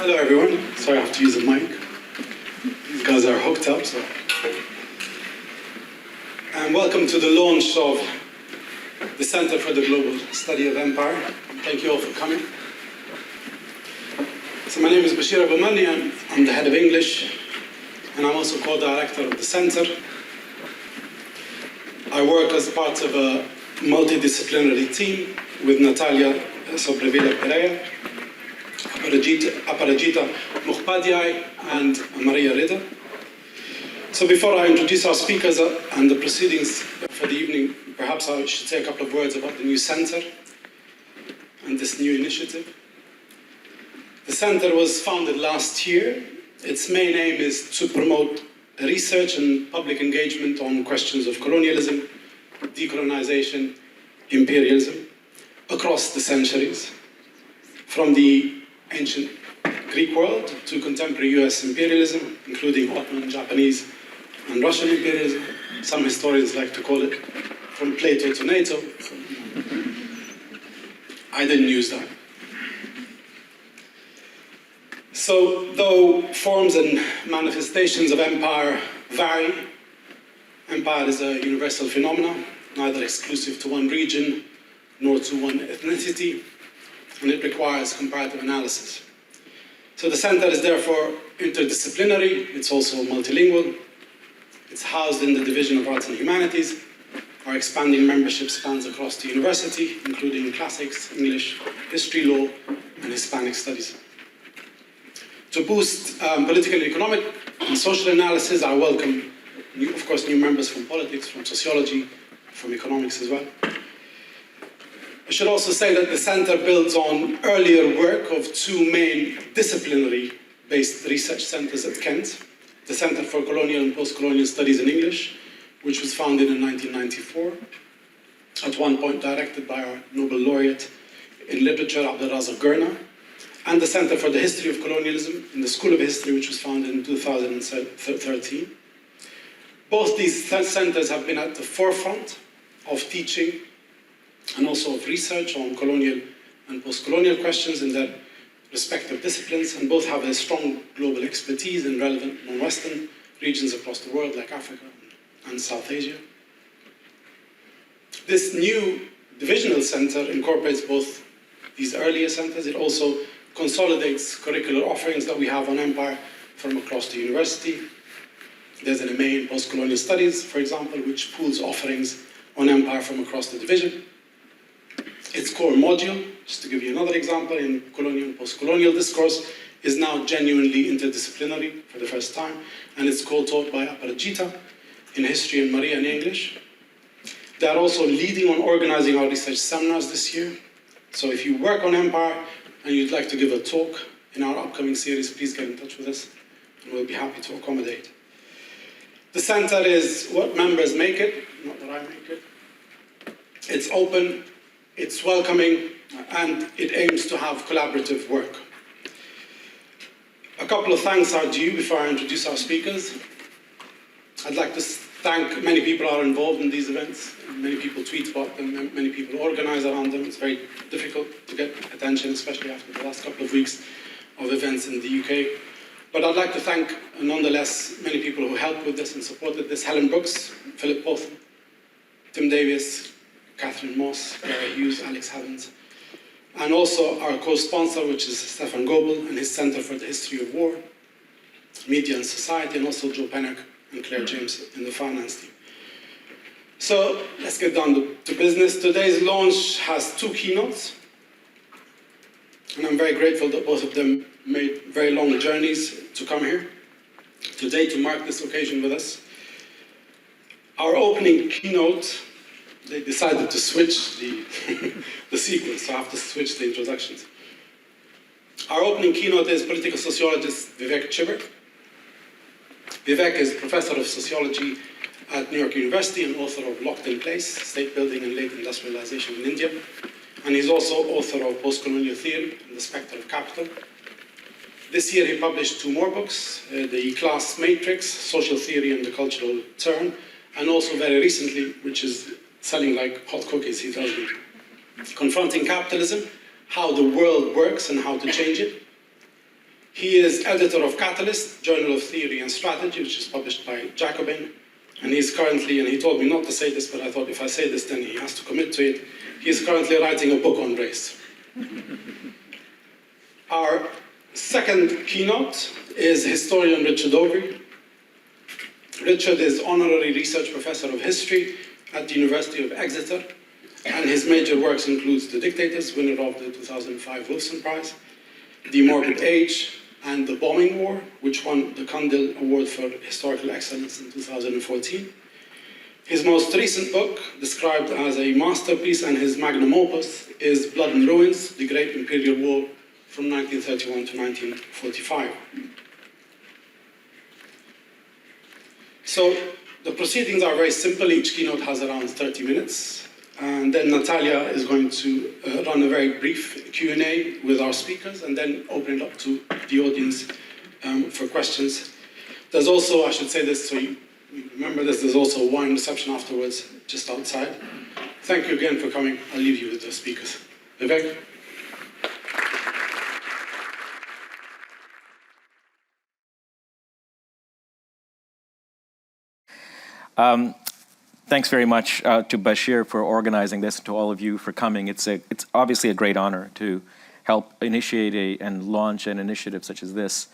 Hello everyone. Sorry, I have to use a mic. These guys are hooked up, so. And welcome to the launch of the Center for the Global Study of Empire. Thank you all for coming. So my name is Bashir Abumani, and I'm the head of English, and I'm also co-director of the center. I work as part of a multidisciplinary team with Natalia Sobrevilla-Pereira, Aparajita Mukhpadiai, and Maria Rida. So before I introduce our speakers and the proceedings for the evening, perhaps I should say a couple of words about the new center and this new initiative. The center was founded last year. Its main aim is to promote research and public engagement on questions of colonialism, decolonization, imperialism across the centuries, from the ancient Greek world to contemporary US imperialism, including Ottoman, Japanese, and Russian imperialism. Some historians like to call it from Plato to NATO. I didn't use that. So, though forms and manifestations of empire vary, empire is a universal phenomenon, neither exclusive to one region nor to one ethnicity, and it requires comparative analysis. So the center is therefore interdisciplinary, it's also multilingual, it's housed in the Division of Arts and Humanities. Our expanding membership spans across the university, including classics, English, history, law, and Hispanic studies. To boost political, economic, and social analysis, I welcome, of course, new members from politics, from sociology, from economics as well. I should also say that the center builds on earlier work of two main disciplinary-based research centers at Kent, the Center for Colonial and Postcolonial Studies in English, which was founded in 1994, at one point directed by our Nobel laureate in literature, Abdelrazak Gurna, and the Center for the History of Colonialism in the School of History, which was founded in 2013. Both these centers have been at the forefront of teaching and also of research on colonial and post-colonial questions in their respective disciplines, and both have a strong global expertise in relevant non-Western regions across the world, like Africa and South Asia. This new divisional center incorporates both these earlier centers. It also consolidates curricular offerings that we have on empire from across the university. There's an MA in post-colonial studies, for example, which pools offerings on empire from across the division. Its core module, just to give you another example, in colonial and post-colonial discourse, is now genuinely interdisciplinary for the first time, and it's co-taught by Aparajita in history and Maria in English. They are also leading on organizing our research seminars this year. So if you work on empire and you'd like to give a talk in our upcoming series, please get in touch with us, and we'll be happy to accommodate. The center is what members make it, not what I make it. It's open, it's welcoming, and it aims to have collaborative work. A couple of thanks are due before I introduce our speakers. I'd like to thank many people who are involved in these events. Many people tweet about them, many people organize around them. It's very difficult to get attention, especially after the last couple of weeks of events in the UK. But I'd like to thank, nonetheless, many people who helped with this and supported this. Helen Brooks, Philip Potham, Tim Davies, Catherine Moss, Gary Hughes, Alex Havens, and also our co-sponsor, which is Stefan Goebel and his Center for the History of War, Media and Society, and also Joe Pennock and Claire James in the finance team. So let's get down to business. Today's launch has two keynotes, and I'm very grateful that both of them made very long journeys to come here today to mark this occasion with us. Our opening keynote, they decided to switch the sequence, so I have to switch the introductions. Our opening keynote is political sociologist Vivek Chibber. Vivek is professor of sociology at New York University and author of Locked in Place, State Building and Late Industrialization in India. And he's also author of Postcolonial Theory and the Specter of Capital. This year he published two more books, The Class Matrix, Social Theory and the Cultural Turn, and also very recently, which is selling like hot cookies, he tells me, Confronting Capitalism, How the World Works and How to Change It. He is editor of Catalyst, Journal of Theory and Strategy, which is published by Jacobin. And he's currently, and he told me not to say this, but I thought if I say this, then he has to commit to it. He is currently writing a book on race. Our second keynote is historian Richard Overy. Richard is honorary research professor of history at the University of Exeter, and his major works includes The Dictators, winner of the 2005 Wilson Prize, The Morbid Age, and The Bombing War, which won the Candil Award for Historical Excellence in 2014. His most recent book, described as a masterpiece and his magnum opus, is Blood and Ruins, The Great Imperial War from 1931 to 1945. So the proceedings are very simple. Each keynote has around 30 minutes. And then Natalia is going to run a very brief Q&A with our speakers and then open it up to the audience for questions. There's also, I should say this so you remember this, there's also a wine reception afterwards, just outside. Thank you again for coming. I'll leave you with the speakers. Vivek? Thanks very much to Bashir for organizing this, and to all of you for coming. It's obviously a great honor to help initiate and launch an initiative such as this,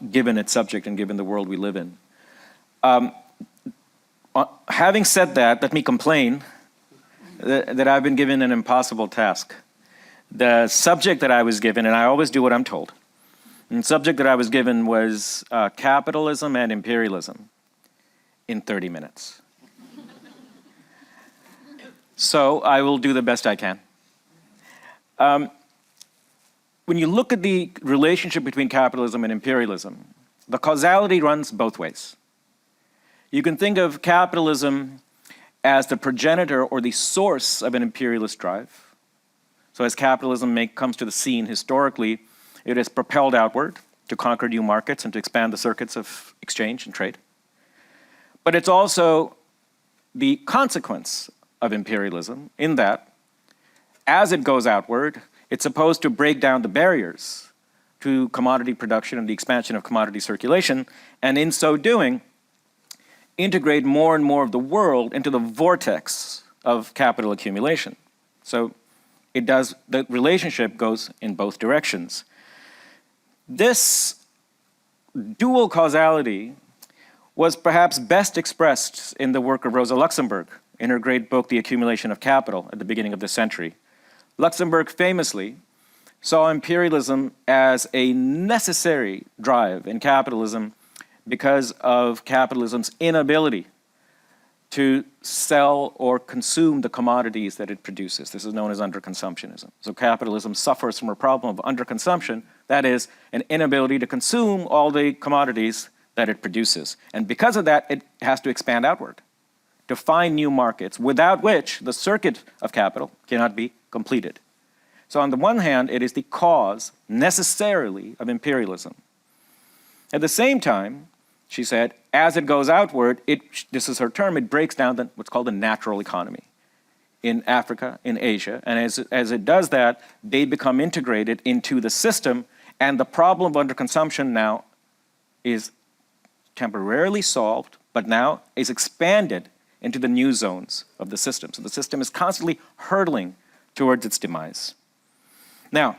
given its subject and given the world we live in. Having said that, let me complain that I've been given an impossible task. The subject that I was given, and I always do what I'm told, and the subject that I was given was capitalism and imperialism in 30 minutes. So I will do the best I can. When you look at the relationship between capitalism and imperialism, the causality runs both ways. You can think of capitalism as the progenitor or the source of an imperialist drive. So as capitalism comes to the scene historically, it is propelled outward to conquer new markets and to expand the circuits of exchange and trade. But it's also the consequence of imperialism in that, as it goes outward, it's supposed to break down the barriers to commodity production and the expansion of commodity circulation, and in so doing, integrate more and more of the world into the vortex of capital accumulation. So the relationship goes in both directions. This dual causality was perhaps best expressed in the work of Rosa Luxemburg in her great book, The Accumulation of Capital, at the beginning of the century. Luxemburg famously saw imperialism as a necessary drive in capitalism because of capitalism's inability to sell or consume the commodities that it produces. This is known as underconsumptionism. So capitalism suffers from a problem of underconsumption, that is, an inability to consume all the commodities that it produces. And because of that, it has to expand outward to find new markets, without which the circuit of capital cannot be completed. So on the one hand, it is the cause, necessarily, of imperialism. At the same time, she said, as it goes outward, this is her term, it breaks down what's called the natural economy in Africa, in Asia. And as it does that, they become integrated into the system, and the problem of underconsumption now is temporarily solved, but now is expanded into the new zones of the system. So the system is constantly hurtling towards its demise. Now,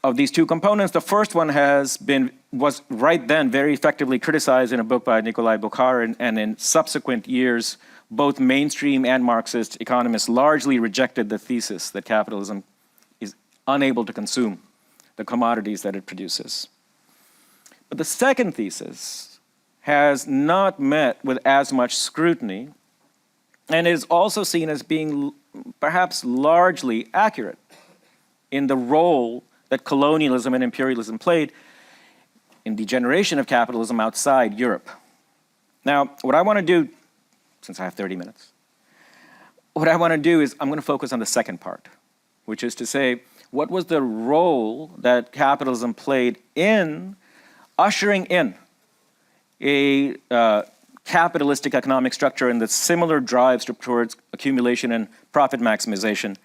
of these two components, the first one was right then very effectively criticized in a book by Nikolai Bukhar, and in subsequent years, both mainstream and Marxist economists largely rejected the thesis that capitalism is unable to consume the commodities that it produces. But the second thesis has not met with as much scrutiny, and is also seen as being perhaps largely accurate in the role that colonialism and imperialism played in the generation of capitalism outside Europe. Now, what I want to do, since I have 30 minutes, what I want to do is I'm going to focus on the second part, which is to say, what was the role that capitalism played in ushering in a capitalistic economic structure and the similar drives towards accumulation and profit maximization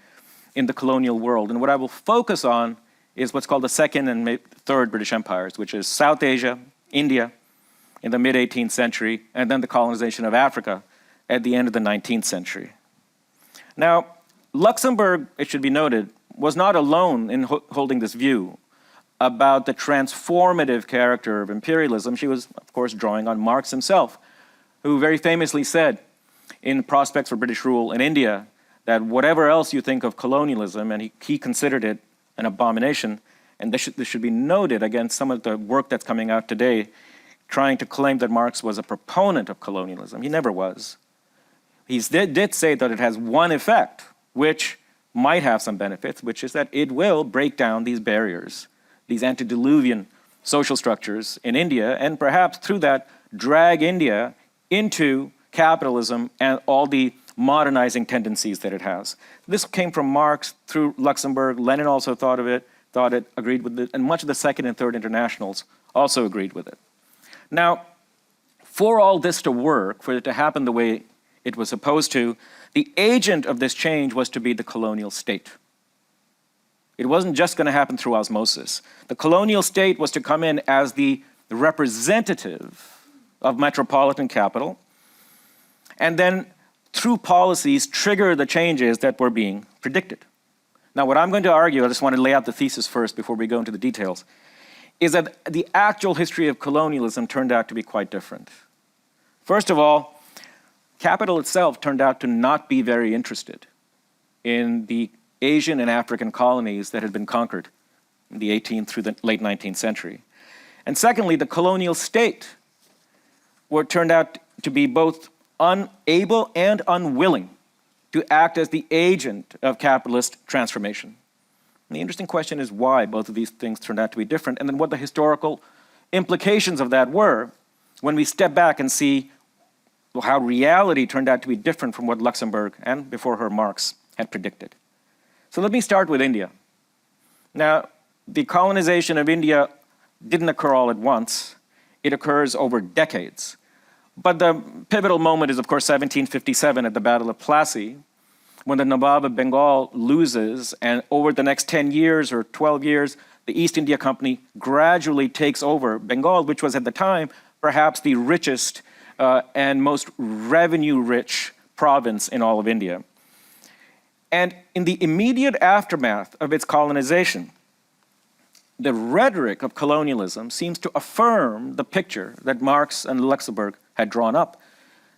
in the colonial world. And what I will focus on is what's called the second and third British empires, which is South Asia, India in the mid-18th century, and then the colonization of Africa at the end of the 19th century. Now, Luxembourg, it should be noted, was not alone in holding this view about the transformative character of imperialism. She was, of course, drawing on Marx himself, who very famously said in Prospects for British Rule in India that whatever else you think of colonialism, and he considered it an abomination, and this should be noted against some of the work that's coming out today, trying to claim that Marx was a proponent of colonialism. He never was. He did say that it has one effect, which might have some benefits, which is that it will break down these barriers, these antediluvian social structures in India, and perhaps through that drag India into capitalism and all the modernizing tendencies that it has. This came from Marx through Luxembourg. Lenin also thought it, agreed with it, and much of the second and third internationals also agreed with it. Now, for all this to work, for it to happen the way it was supposed to, the agent of this change was to be the colonial state. It wasn't just going to happen through osmosis. The colonial state was to come in as the representative of metropolitan capital, and then through policies trigger the changes that were being predicted. Now, what I'm going to argue, I just want to lay out the thesis first before we go into the details, is that the actual history of colonialism turned out to be quite different. First of all, capital itself turned out to not be very interested in the Asian and African colonies that had been conquered in the 18th through the late 19th century. And secondly, the colonial state turned out to be both unable and unwilling to act as the agent of capitalist transformation. And the interesting question is why both of these things turned out to be different, and then what the historical implications of that were when we step back and see how reality turned out to be different from what Luxembourg and before her Marx had predicted. So let me start with India. Now, the colonization of India didn't occur all at once. It occurs over decades. But the pivotal moment is, of course, 1757 at the Battle of Plassey, when the Nawab of Bengal loses, and over the next 10 years or 12 years, the East India Company gradually takes over Bengal, which was at the time perhaps the richest and most revenue-rich province in all of India. And in the immediate aftermath of its colonization, the rhetoric of colonialism seems to affirm the picture that Marx and Luxembourg had drawn up.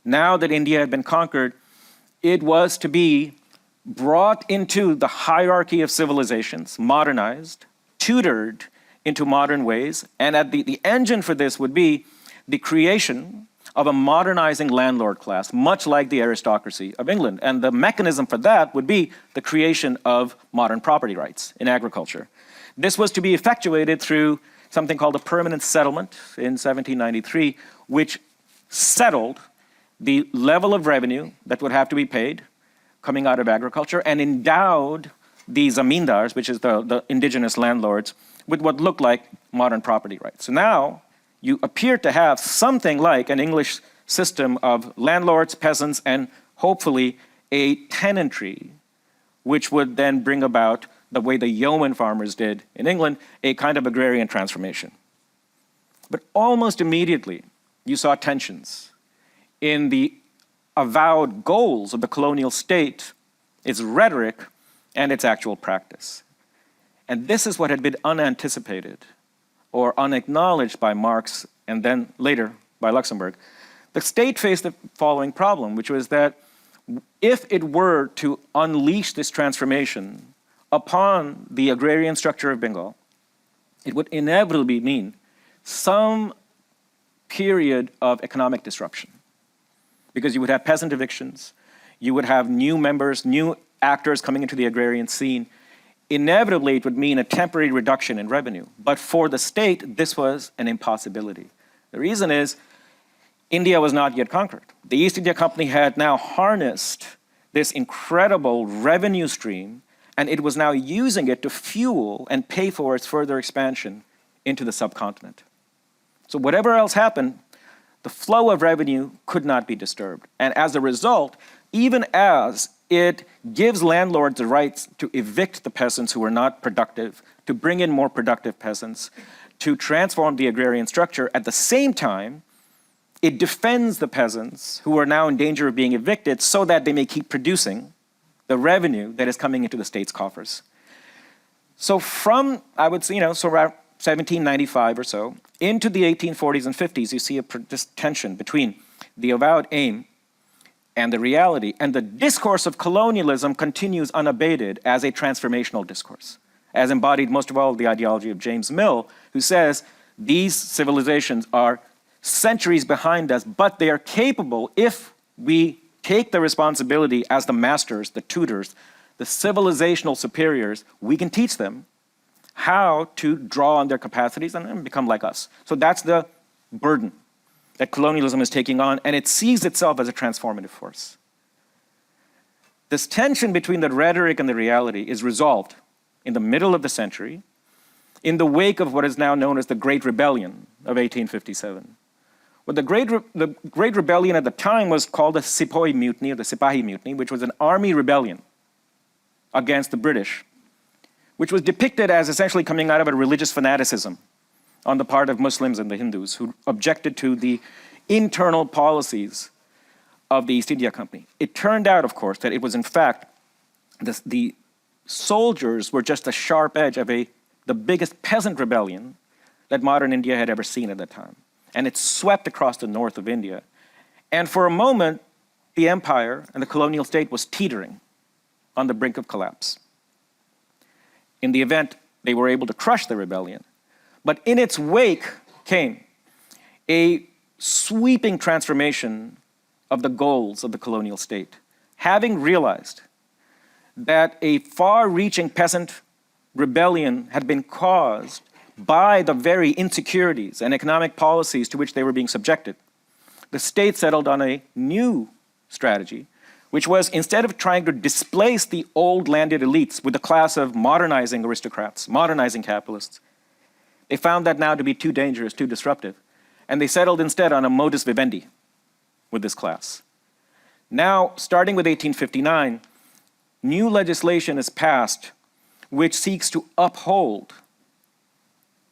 Now that India had been conquered, it was to be brought into the hierarchy of civilizations, modernized, tutored into modern ways, and the engine for this would be the creation of a modernizing landlord class, much like the aristocracy of England. And the mechanism for that would be the creation of modern property rights in agriculture. This was to be effectuated through something called a permanent settlement in 1793, which settled the level of revenue that would have to be paid coming out of agriculture and endowed the zamindars, which is the indigenous landlords, with what looked like modern property rights. So now you appear to have something like an English system of landlords, peasants, and hopefully a tenantry, which would then bring about, the way the yeoman farmers did in England, a kind of agrarian transformation. But almost immediately, you saw tensions in the avowed goals of the colonial state, its rhetoric, and its actual practice. And this is what had been unanticipated or unacknowledged by Marx and then later by Luxembourg. The state faced the following problem, which was that if it were to unleash this transformation upon the agrarian structure of Bengal, it would inevitably mean some period of economic disruption. Because you would have peasant evictions, you would have new members, new actors coming into the agrarian scene. Inevitably, it would mean a temporary reduction in revenue. But for the state, this was an impossibility. The reason is, India was not yet conquered. The East India Company had now harnessed this incredible revenue stream, and it was now using it to fuel and pay for its further expansion into the subcontinent. So whatever else happened, the flow of revenue could not be disturbed. And as a result, even as it gives landlords the rights to evict the peasants who are not productive, to bring in more productive peasants, to transform the agrarian structure, at the same time, it defends the peasants who are now in danger of being evicted so that they may keep producing the revenue that is coming into the state's coffers. So from, I would say, so around 1795 or so, into the 1840s and 50s, you see this tension between the avowed aim and the reality. And the discourse of colonialism continues unabated as a transformational discourse, as embodied most of all in the ideology of James Mill, who says these civilizations are centuries behind us, but they are capable, if we take the responsibility as the masters, the tutors, the civilizational superiors, we can teach them how to draw on their capacities and become like us. So that's the burden that colonialism is taking on, and it sees itself as a transformative force. This tension between the rhetoric and the reality is resolved in the middle of the century in the wake of what is now known as the Great Rebellion of 1857. Well, the Great Rebellion at the time was called the Sepoy Mutiny, or the Sipahi Mutiny, which was an army rebellion against the British, which was depicted as essentially coming out of a religious fanaticism on the part of Muslims and the Hindus who objected to the internal policies of the East India Company. It turned out, of course, that it was in fact, the soldiers were just a sharp edge of the biggest peasant rebellion that modern India had ever seen at that time. And it swept across the north of India. And for a moment, the empire and the colonial state was teetering on the brink of collapse. In the event, they were able to crush the rebellion. But in its wake came a sweeping transformation of the goals of the colonial state, having realized that a far-reaching peasant rebellion had been caused by the very insecurities and economic policies to which they were being subjected. The state settled on a new strategy, which was, instead of trying to displace the old landed elites with a class of modernizing aristocrats, modernizing capitalists, they found that now to be too dangerous, too disruptive, and they settled instead on a modus vivendi with this class. Now, starting with 1859, new legislation is passed which seeks to uphold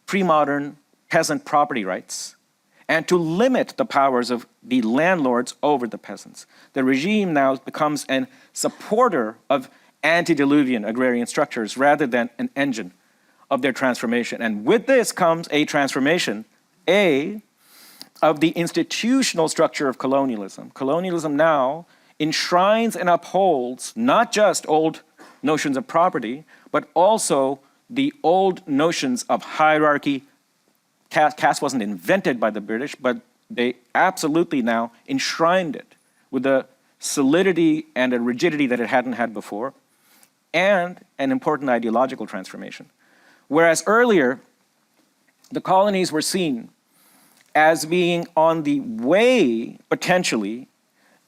pre-modern peasant property rights and to limit the powers of the landlords over the peasants. The regime now becomes a supporter of antediluvian agrarian structures rather than an engine of their transformation. And with this comes a transformation, of the institutional structure of colonialism. Colonialism now enshrines and upholds not just old notions of property, but also the old notions of hierarchy. Caste wasn't invented by the British, but they absolutely now enshrined it with a solidity and a rigidity that it hadn't had before, and an important ideological transformation. Whereas earlier, the colonies were seen as being on the way, potentially,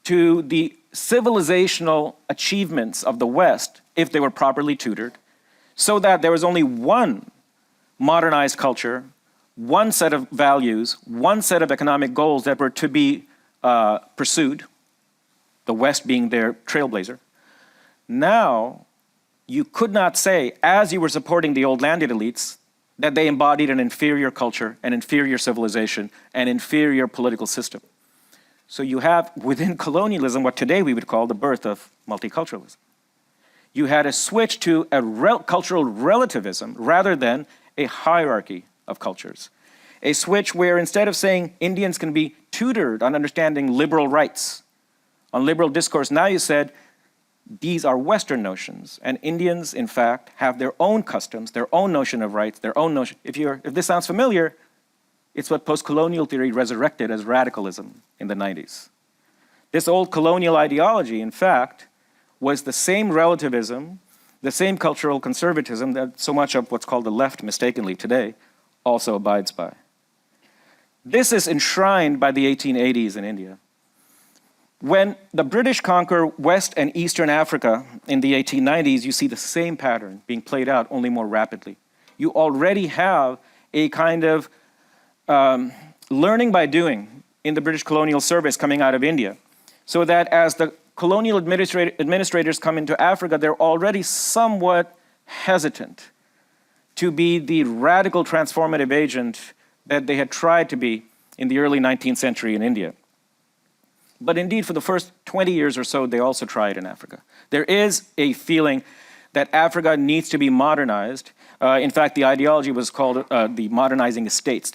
to the civilizational achievements of the West if they were properly tutored, so that there was only one modernized culture, one set of values, one set of economic goals that were to be pursued, the West being their trailblazer. Now, you could not say, as you were supporting the old landed elites, that they embodied an inferior culture, an inferior civilization, an inferior political system. So you have, within colonialism, what today we would call the birth of multiculturalism. You had a switch to a cultural relativism rather than a hierarchy of cultures. A switch where instead of saying Indians can be tutored on understanding liberal rights, on liberal discourse, now you said these are Western notions, and Indians, in fact, have their own customs, their own notion of rights, their own notion. If this sounds familiar, it's what postcolonial theory resurrected as radicalism in the 90s. This old colonial ideology, in fact, was the same relativism, the same cultural conservatism that so much of what's called the left mistakenly today also abides by. This is enshrined by the 1880s in India. When the British conquer West and Eastern Africa in the 1890s, you see the same pattern being played out, only more rapidly. You already have a kind of learning by doing in the British colonial service coming out of India, so that as the colonial administrators come into Africa, they're already somewhat hesitant to be the radical transformative agent that they had tried to be in the early 19th century in India. But indeed, for the first 20 years or so, they also tried in Africa. There is a feeling that Africa needs to be modernized. In fact, the ideology was called the modernizing estates.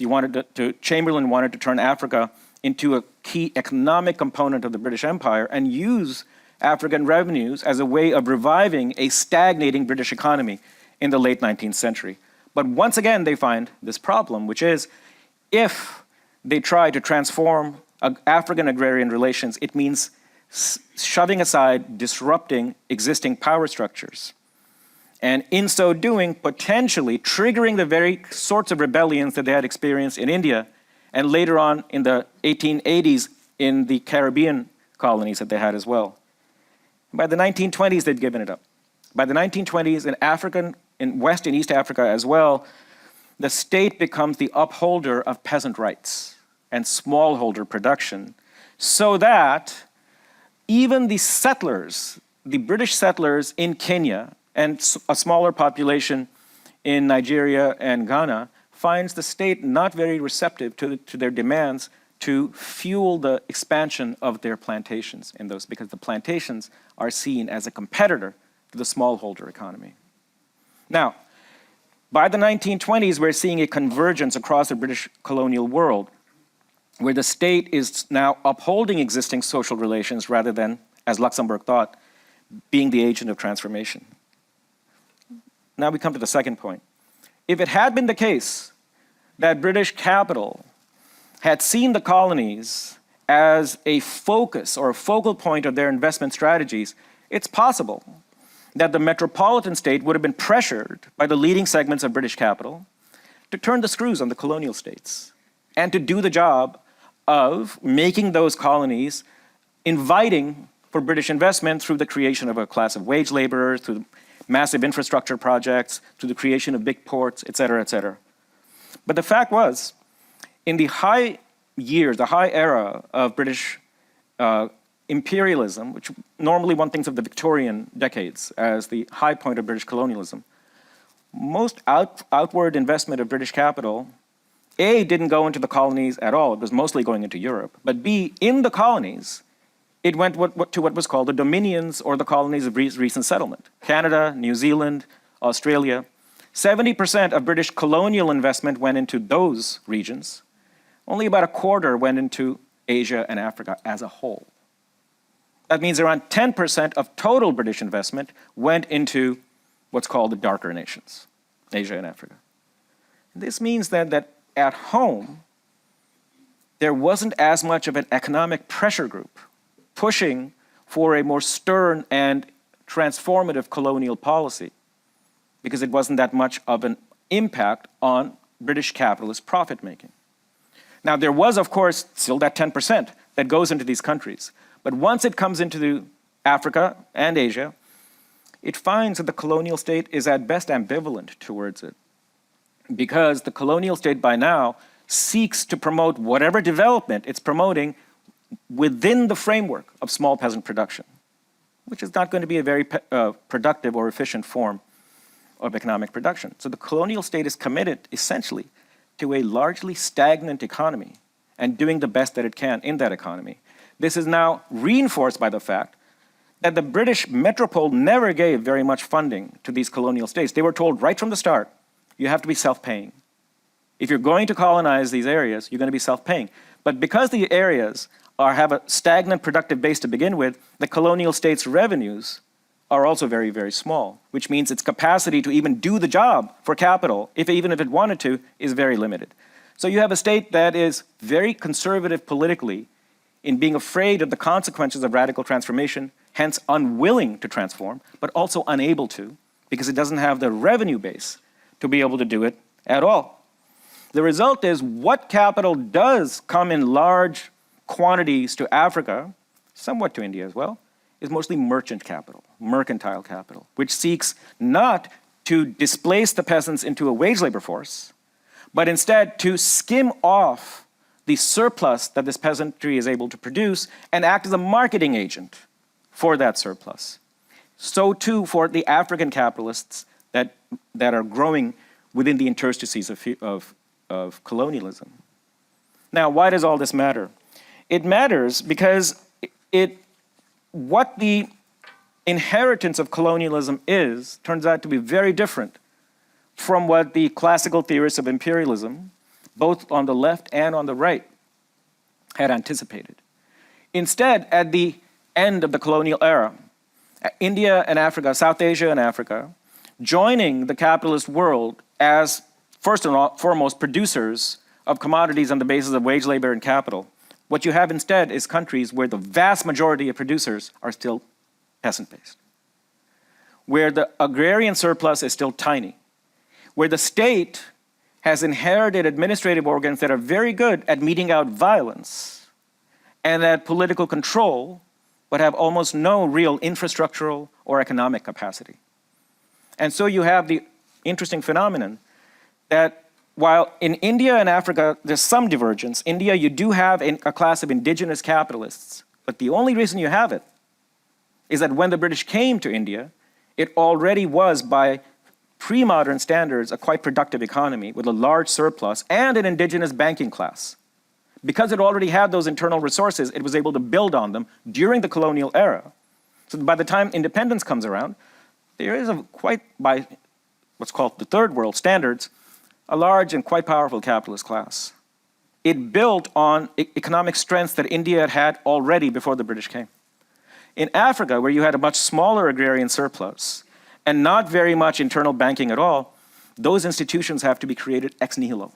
Chamberlain wanted to turn Africa into a key economic component of the British Empire and use African revenues as a way of reviving a stagnating British economy in the late 19th century. But once again, they find this problem, which is if they try to transform African agrarian relations, it means shoving aside, disrupting existing power structures. And in so doing, potentially triggering the very sorts of rebellions that they had experienced in India and later on in the 1880s in the Caribbean colonies that they had as well. By the 1920s, they'd given it up. By the 1920s, in West and East Africa as well, the state becomes the upholder of peasant rights and smallholder production, so that even the settlers, the British settlers in Kenya and a smaller population in Nigeria and Ghana, finds the state not very receptive to their demands to fuel the expansion of their plantations in those, because the plantations are seen as a competitor to the smallholder economy. Now, by the 1920s, we're seeing a convergence across the British colonial world, where the state is now upholding existing social relations rather than, as Luxemburg thought, being the agent of transformation. Now we come to the second point. If it had been the case that British capital had seen the colonies as a focus or a focal point of their investment strategies, it's possible that the metropolitan state would have been pressured by the leading segments of British capital to turn the screws on the colonial states and to do the job of making those colonies inviting for British investment through the creation of a class of wage laborers, through massive infrastructure projects, through the creation of big ports, et cetera, et cetera. But the fact was, in the high years, the high era of British imperialism, which normally one thinks of the Victorian decades as the high point of British colonialism, most outward investment of British capital, A, didn't go into the colonies at all. It was mostly going into Europe. But B, in the colonies, it went to what was called the dominions or the colonies of recent settlement. Canada, New Zealand, Australia. 70% of British colonial investment went into those regions. Only about a quarter went into Asia and Africa as a whole. That means around 10% of total British investment went into what's called the darker nations, Asia and Africa. This means then that at home, there wasn't as much of an economic pressure group pushing for a more stern and transformative colonial policy, because it wasn't that much of an impact on British capitalist profit making. Now, there was, of course, still that 10% that goes into these countries. But once it comes into Africa and Asia, it finds that the colonial state is at best ambivalent towards it, because the colonial state by now seeks to promote whatever development it's promoting within the framework of small peasant production, which is not going to be a very productive or efficient form of economic production. So the colonial state is committed essentially to a largely stagnant economy and doing the best that it can in that economy. This is now reinforced by the fact that the British metropole never gave very much funding to these colonial states. They were told right from the start, you have to be self-paying. If you're going to colonize these areas, you're going to be self-paying. But because the areas have a stagnant productive base to begin with, the colonial state's revenues are also very, very small, which means its capacity to even do the job for capital, even if it wanted to, is very limited. So you have a state that is very conservative politically in being afraid of the consequences of radical transformation, hence unwilling to transform, but also unable to, because it doesn't have the revenue base to be able to do it at all. The result is what capital does come in large quantities to Africa, somewhat to India as well, is mostly merchant capital, mercantile capital, which seeks not to displace the peasants into a wage labor force, but instead to skim off the surplus that this peasantry is able to produce and act as a marketing agent for that surplus. So too for the African capitalists that are growing within the interstices of colonialism. Now, why does all this matter? It matters because what the inheritance of colonialism turns out to be very different from what the classical theorists of imperialism, both on the left and on the right, had anticipated. Instead, at the end of the colonial era, India and Africa, South Asia and Africa, joining the capitalist world as first and foremost producers of commodities on the basis of wage labor and capital. What you have instead is countries where the vast majority of producers are still peasant-based, where the agrarian surplus is still tiny, where the state has inherited administrative organs that are very good at meting out violence and at political control, but have almost no real infrastructural or economic capacity. And so you have the interesting phenomenon that while in India and Africa, there's some divergence. India, you do have a class of indigenous capitalists, but the only reason you have it is that when the British came to India, it already was, by pre-modern standards, a quite productive economy with a large surplus and an indigenous banking class. Because it already had those internal resources, it was able to build on them during the colonial era. So by the time independence comes around, there is quite, by what's called the third world standards, a large and quite powerful capitalist class. It built on economic strengths that India had had already before the British came. In Africa, where you had a much smaller agrarian surplus and not very much internal banking at all, those institutions have to be created ex nihilo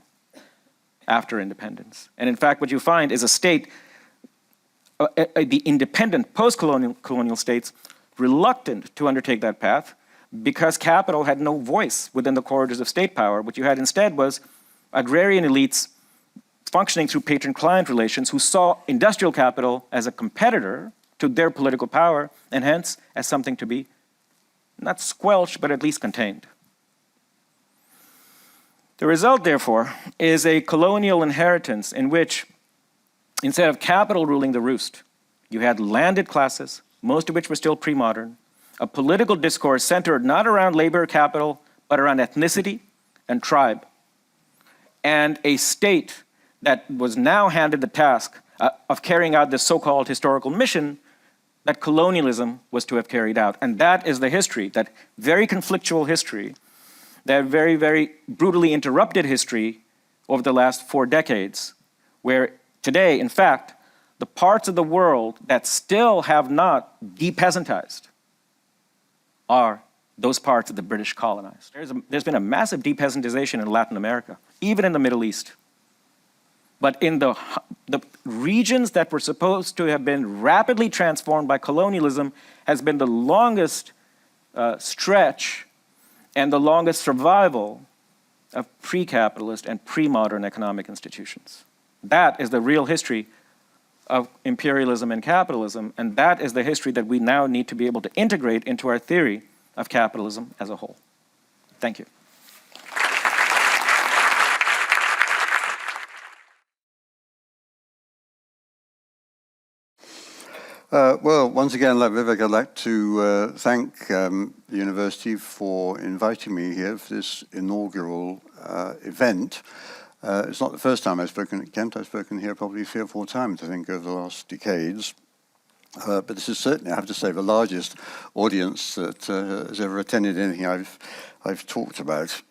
after independence. And in fact, what you find is a state, the independent post-colonial states, reluctant to undertake that path because capital had no voice within the corridors of state power. What you had instead was agrarian elites functioning through patron-client relations who saw industrial capital as a competitor to their political power and hence as something to be not squelched, but at least contained. The result, therefore, is a colonial inheritance in which, instead of capital ruling the roost, you had landed classes, most of which were still pre-modern, a political discourse centered not around labor capital, but around ethnicity and tribe, and a state that was now handed the task of carrying out this so-called historical mission that colonialism was to have carried out. And that is the history, that very conflictual history, that very, very brutally interrupted history over the last 4 decades, where today, in fact, the parts of the world that still have not depeasantized are those parts that the British colonized. There's been a massive depeasantization in Latin America, even in the Middle East. But in the regions that were supposed to have been rapidly transformed by colonialism has been the longest stretch and the longest survival of pre-capitalist and pre-modern economic institutions. That is the real history of imperialism and capitalism, and that is the history that we now need to be able to integrate into our theory of capitalism as a whole. Thank you. Well, once again, like Vivek, I'd like to thank the university for inviting me here for this inaugural event. It's not the first time I've spoken at Kent. I've spoken here probably 3 or 4 times, I think, over the last decades. But this is certainly, I have to say, the largest audience that has ever attended anything I've talked about.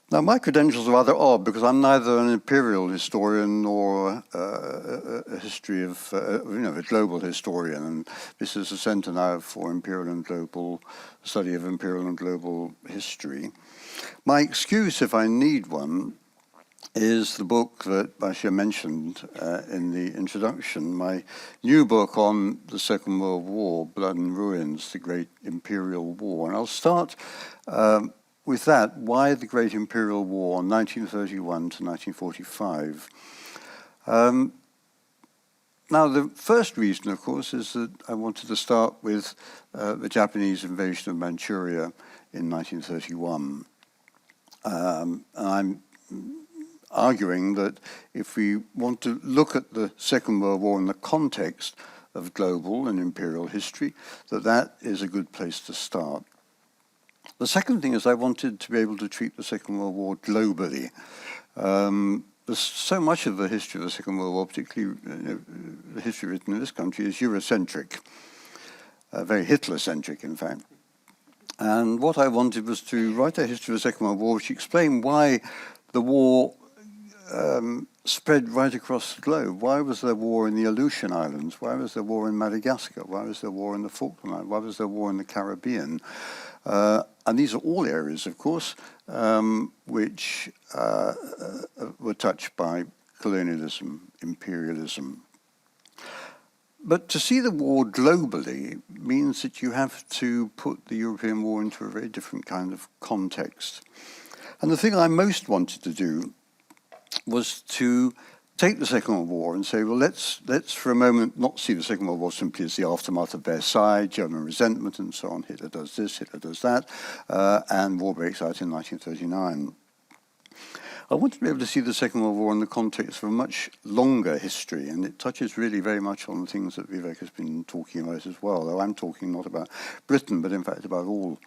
Now, my credentials are rather odd because I'm neither an imperial historian nor a history of, a global historian. And this is a centre now for imperial and global study of imperial and global history. My excuse, if I need one, is the book that Bashir mentioned in the introduction, my new book on the Second World War, Blood and Ruins, the Great Imperial War. And I'll start with that, why the Great Imperial War, 1931 to 1945. Now, the first reason, of course, is that I wanted to start with the Japanese invasion of Manchuria in 1931. And I'm arguing that if we want to look at the Second World War in the context of global and imperial history, that is a good place to start. The second thing is I wanted to be able to treat the Second World War globally. There's so much of the history of the Second World War, particularly the history written in this country, is Eurocentric, very Hitler-centric, in fact. And what I wanted was to write a history of the Second World War which explained why the war spread right across the globe. Why was there war in the Aleutian Islands? Why was there war in Madagascar? Why was there war in the Falkland Islands? Why was there war in the Caribbean? And these are all areas, of course, which were touched by colonialism, imperialism. But to see the war globally means that you have to put the European war into a very different kind of context. And the thing I most wanted to do was to take the Second World War and say, well, let's for a moment not see the Second World War simply as the aftermath of Versailles, German resentment and so on. Hitler does this, Hitler does that, and war breaks out in 1939. I wanted to be able to see the Second World War in the context of a much longer history, and it touches really very much on the things that Vivek has been talking about as well, though I'm talking not about Britain, but in fact about all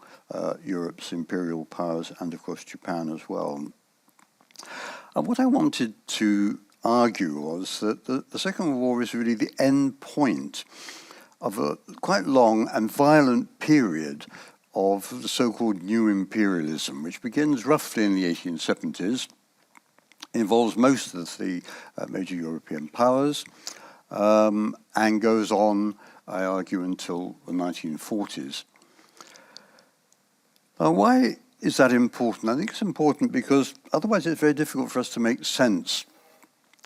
Europe's imperial powers and, of course, Japan as well. And what I wanted to argue was that the Second World War is really the end point of a quite long and violent period of the so-called New Imperialism, which begins roughly in the 1870s, involves most of the major European powers, and goes on, I argue, until the 1940s. Now, why is that important? I think it's important because otherwise it's very difficult for us to make sense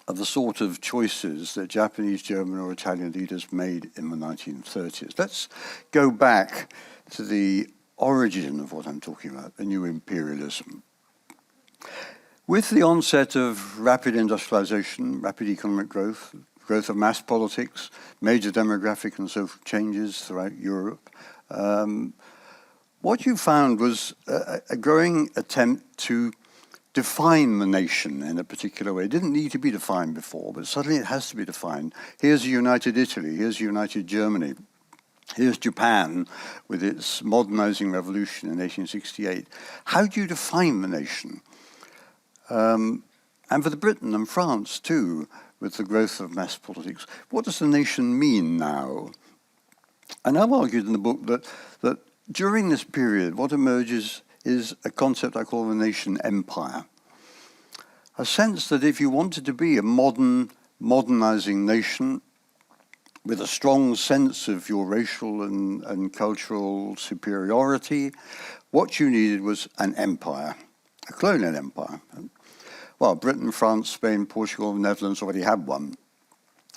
of the sort of choices that Japanese, German, or Italian leaders made in the 1930s. Let's go back to the origin of what I'm talking about, the New Imperialism. With the onset of rapid industrialization, rapid economic growth, growth of mass politics, major demographic and social changes throughout Europe, what you found was a growing attempt to define the nation in a particular way. It didn't need to be defined before, but suddenly it has to be defined. Here's a united Italy, here's a united Germany, here's Japan with its modernizing revolution in 1868. How do you define the nation? And for the Britain and France too, with the growth of mass politics, what does the nation mean now? And I've argued in the book that during this period, what emerges is a concept I call the nation empire. A sense that if you wanted to be a modernizing nation with a strong sense of your racial and cultural superiority, what you needed was an empire, a colonial empire. Well, Britain, France, Spain, Portugal, the Netherlands already had one,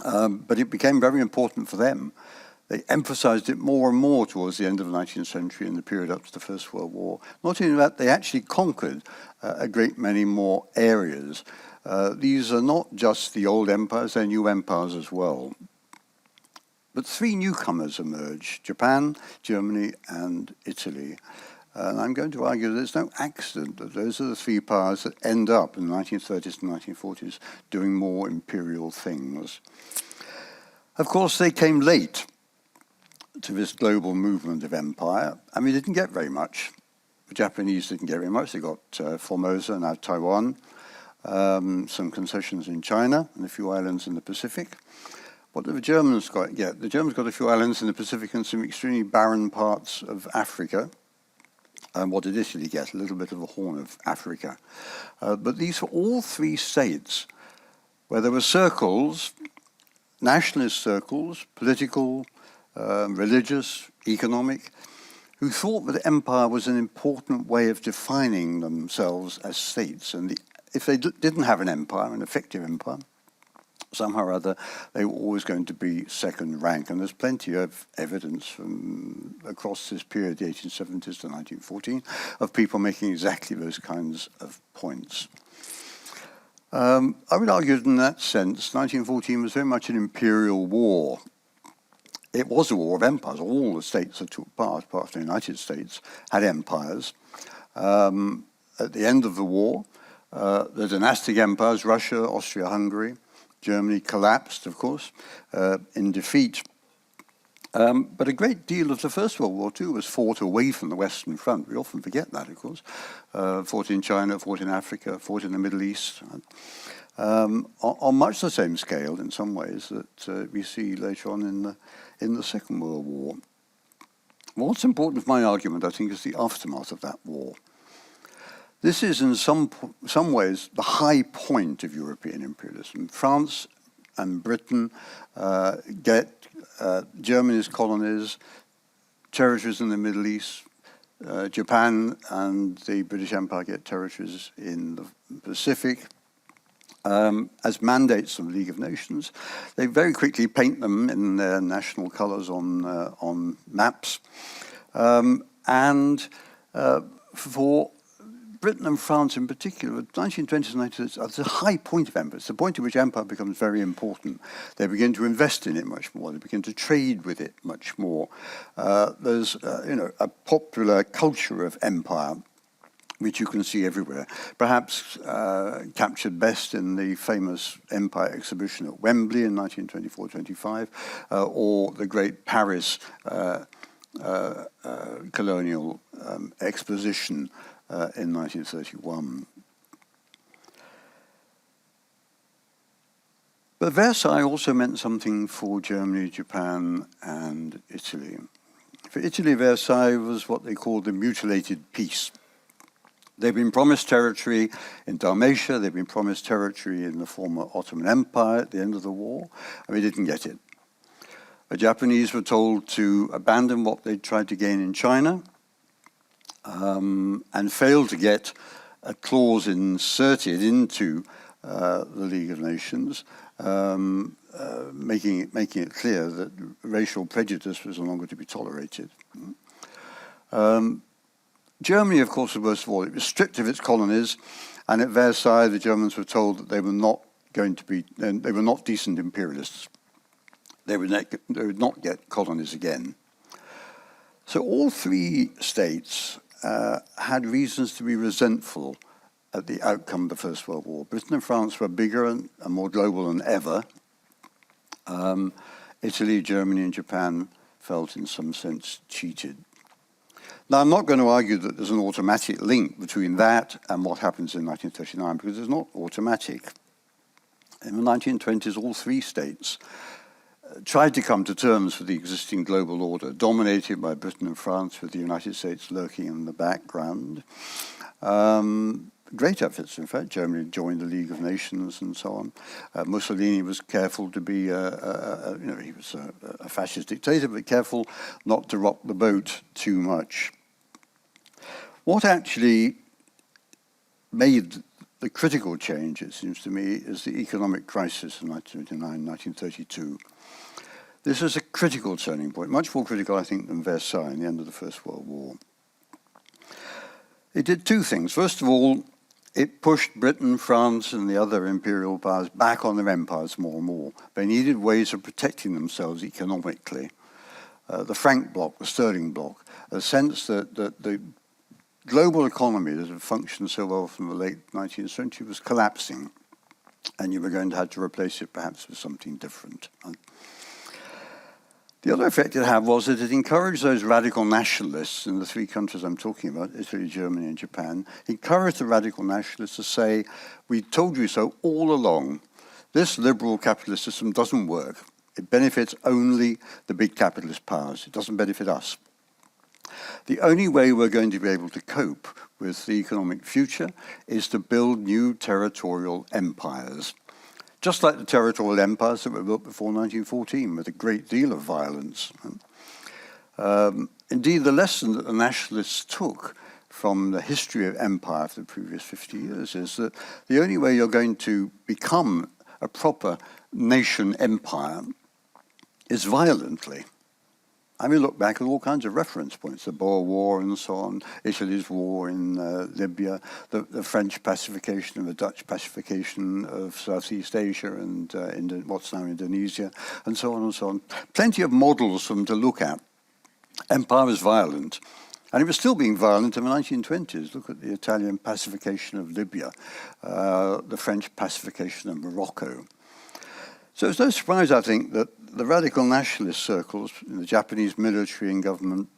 but it became very important for them. They emphasized it more and more towards the end of the 19th century and the period up to the First World War. Not only that, they actually conquered a great many more areas. These are not just the old empires, they're new empires as well. But three newcomers emerged: Japan, Germany, and Italy. And I'm going to argue that it's no accident that those are the three powers that end up in the 1930s and 1940s doing more imperial things. Of course, they came late to this global movement of empire. I mean, they didn't get very much. The Japanese didn't get very much. They got Formosa, now Taiwan, some concessions in China, and a few islands in the Pacific. What did the Germans get? The Germans got a few islands in the Pacific and some extremely barren parts of Africa. And what did Italy get? A little bit of a horn of Africa. But these were all three states where there were circles, nationalist circles, political, religious, economic, who thought that empire was an important way of defining themselves as states. And if they didn't have an empire, an effective empire, somehow or other, they were always going to be second rank. And there's plenty of evidence from across this period, the 1870s to 1914, of people making exactly those kinds of points. I would argue that in that sense, 1914 was very much an imperial war. It was a war of empires. All the states that took part, apart from the United States, had empires. At the end of the war, the dynastic empires, Russia, Austria-Hungary, Germany collapsed, of course, in defeat But a great deal of the First World War too was fought away from the Western Front. We often forget that, of course. Fought in China, fought in Africa, fought in the Middle East. On much the same scale, in some ways, that we see later on in the Second World War. What's important for my argument, I think, is the aftermath of that war. This is, in some ways, the high point of European imperialism. France and Britain get Germany's colonies, territories in the Middle East. Japan and the British Empire get territories in the Pacific. As mandates of the League of Nations, they very quickly paint them in their national colours on maps. For Britain and France in particular, the 1920s and 1930s, it's a high point of empire. It's the point at which empire becomes very important. They begin to invest in it much more. They begin to trade with it much more. There's a popular culture of empire, which you can see everywhere, perhaps captured best in the famous Empire exhibition at Wembley in 1924-25, or the great Paris colonial exposition in 1931. But Versailles also meant something for Germany, Japan, and Italy. For Italy, Versailles was what they called the mutilated peace. They've been promised territory in Dalmatia, they've been promised territory in the former Ottoman Empire at the end of the war, and they didn't get it. The Japanese were told to abandon what they'd tried to gain in China, and failed to get a clause inserted into the League of Nations, making it clear that racial prejudice was no longer to be tolerated. Germany, of course, was worst of all. It was stripped of its colonies, and at Versailles, the Germans were told that they were not decent imperialists. They would not get colonies again. So all three states had reasons to be resentful at the outcome of the First World War. Britain and France were bigger and more global than ever. Italy, Germany, and Japan felt in some sense cheated. Now, I'm not going to argue that there's an automatic link between that and what happens in 1939, because it's not automatic. In the 1920s, all three states tried to come to terms with the existing global order, dominated by Britain and France, with the United States lurking in the background. Great efforts, in fact. Germany joined the League of Nations and so on. Mussolini was careful to be, he was a fascist dictator, but careful not to rock the boat too much. What actually made the critical change, it seems to me, is the economic crisis in 1929, 1932. This is a critical turning point, much more critical, I think, than Versailles in the end of the First World War. It did two things. First of all, it pushed Britain, France, and the other imperial powers back on their empires more and more. They needed ways of protecting themselves economically. The franc bloc, the sterling bloc, a sense that the global economy that had functioned so well from the late 19th century was collapsing, and you were going to have to replace it perhaps with something different. The other effect it had was that it encouraged those radical nationalists in the three countries I'm talking about, Italy, Germany, and Japan, encouraged the radical nationalists to say, we told you so all along. This liberal capitalist system doesn't work. It benefits only the big capitalist powers. It doesn't benefit us. The only way we're going to be able to cope with the economic future is to build new territorial empires. Just like the territorial empires that were built before 1914, with a great deal of violence. Indeed, the lesson that the nationalists took from the history of empire for the previous 50 years is that the only way you're going to become a proper nation empire is violently. I mean, look back at all kinds of reference points, the Boer War and so on, Italy's war in Libya, the French pacification and the Dutch pacification of Southeast Asia and what's now Indonesia, and so on and so on. Plenty of models for them to look at. Empire was violent, and it was still being violent in the 1920s. Look at the Italian pacification of Libya, the French pacification of Morocco. So it's no surprise, I think, that the radical nationalist circles in the Japanese military and government,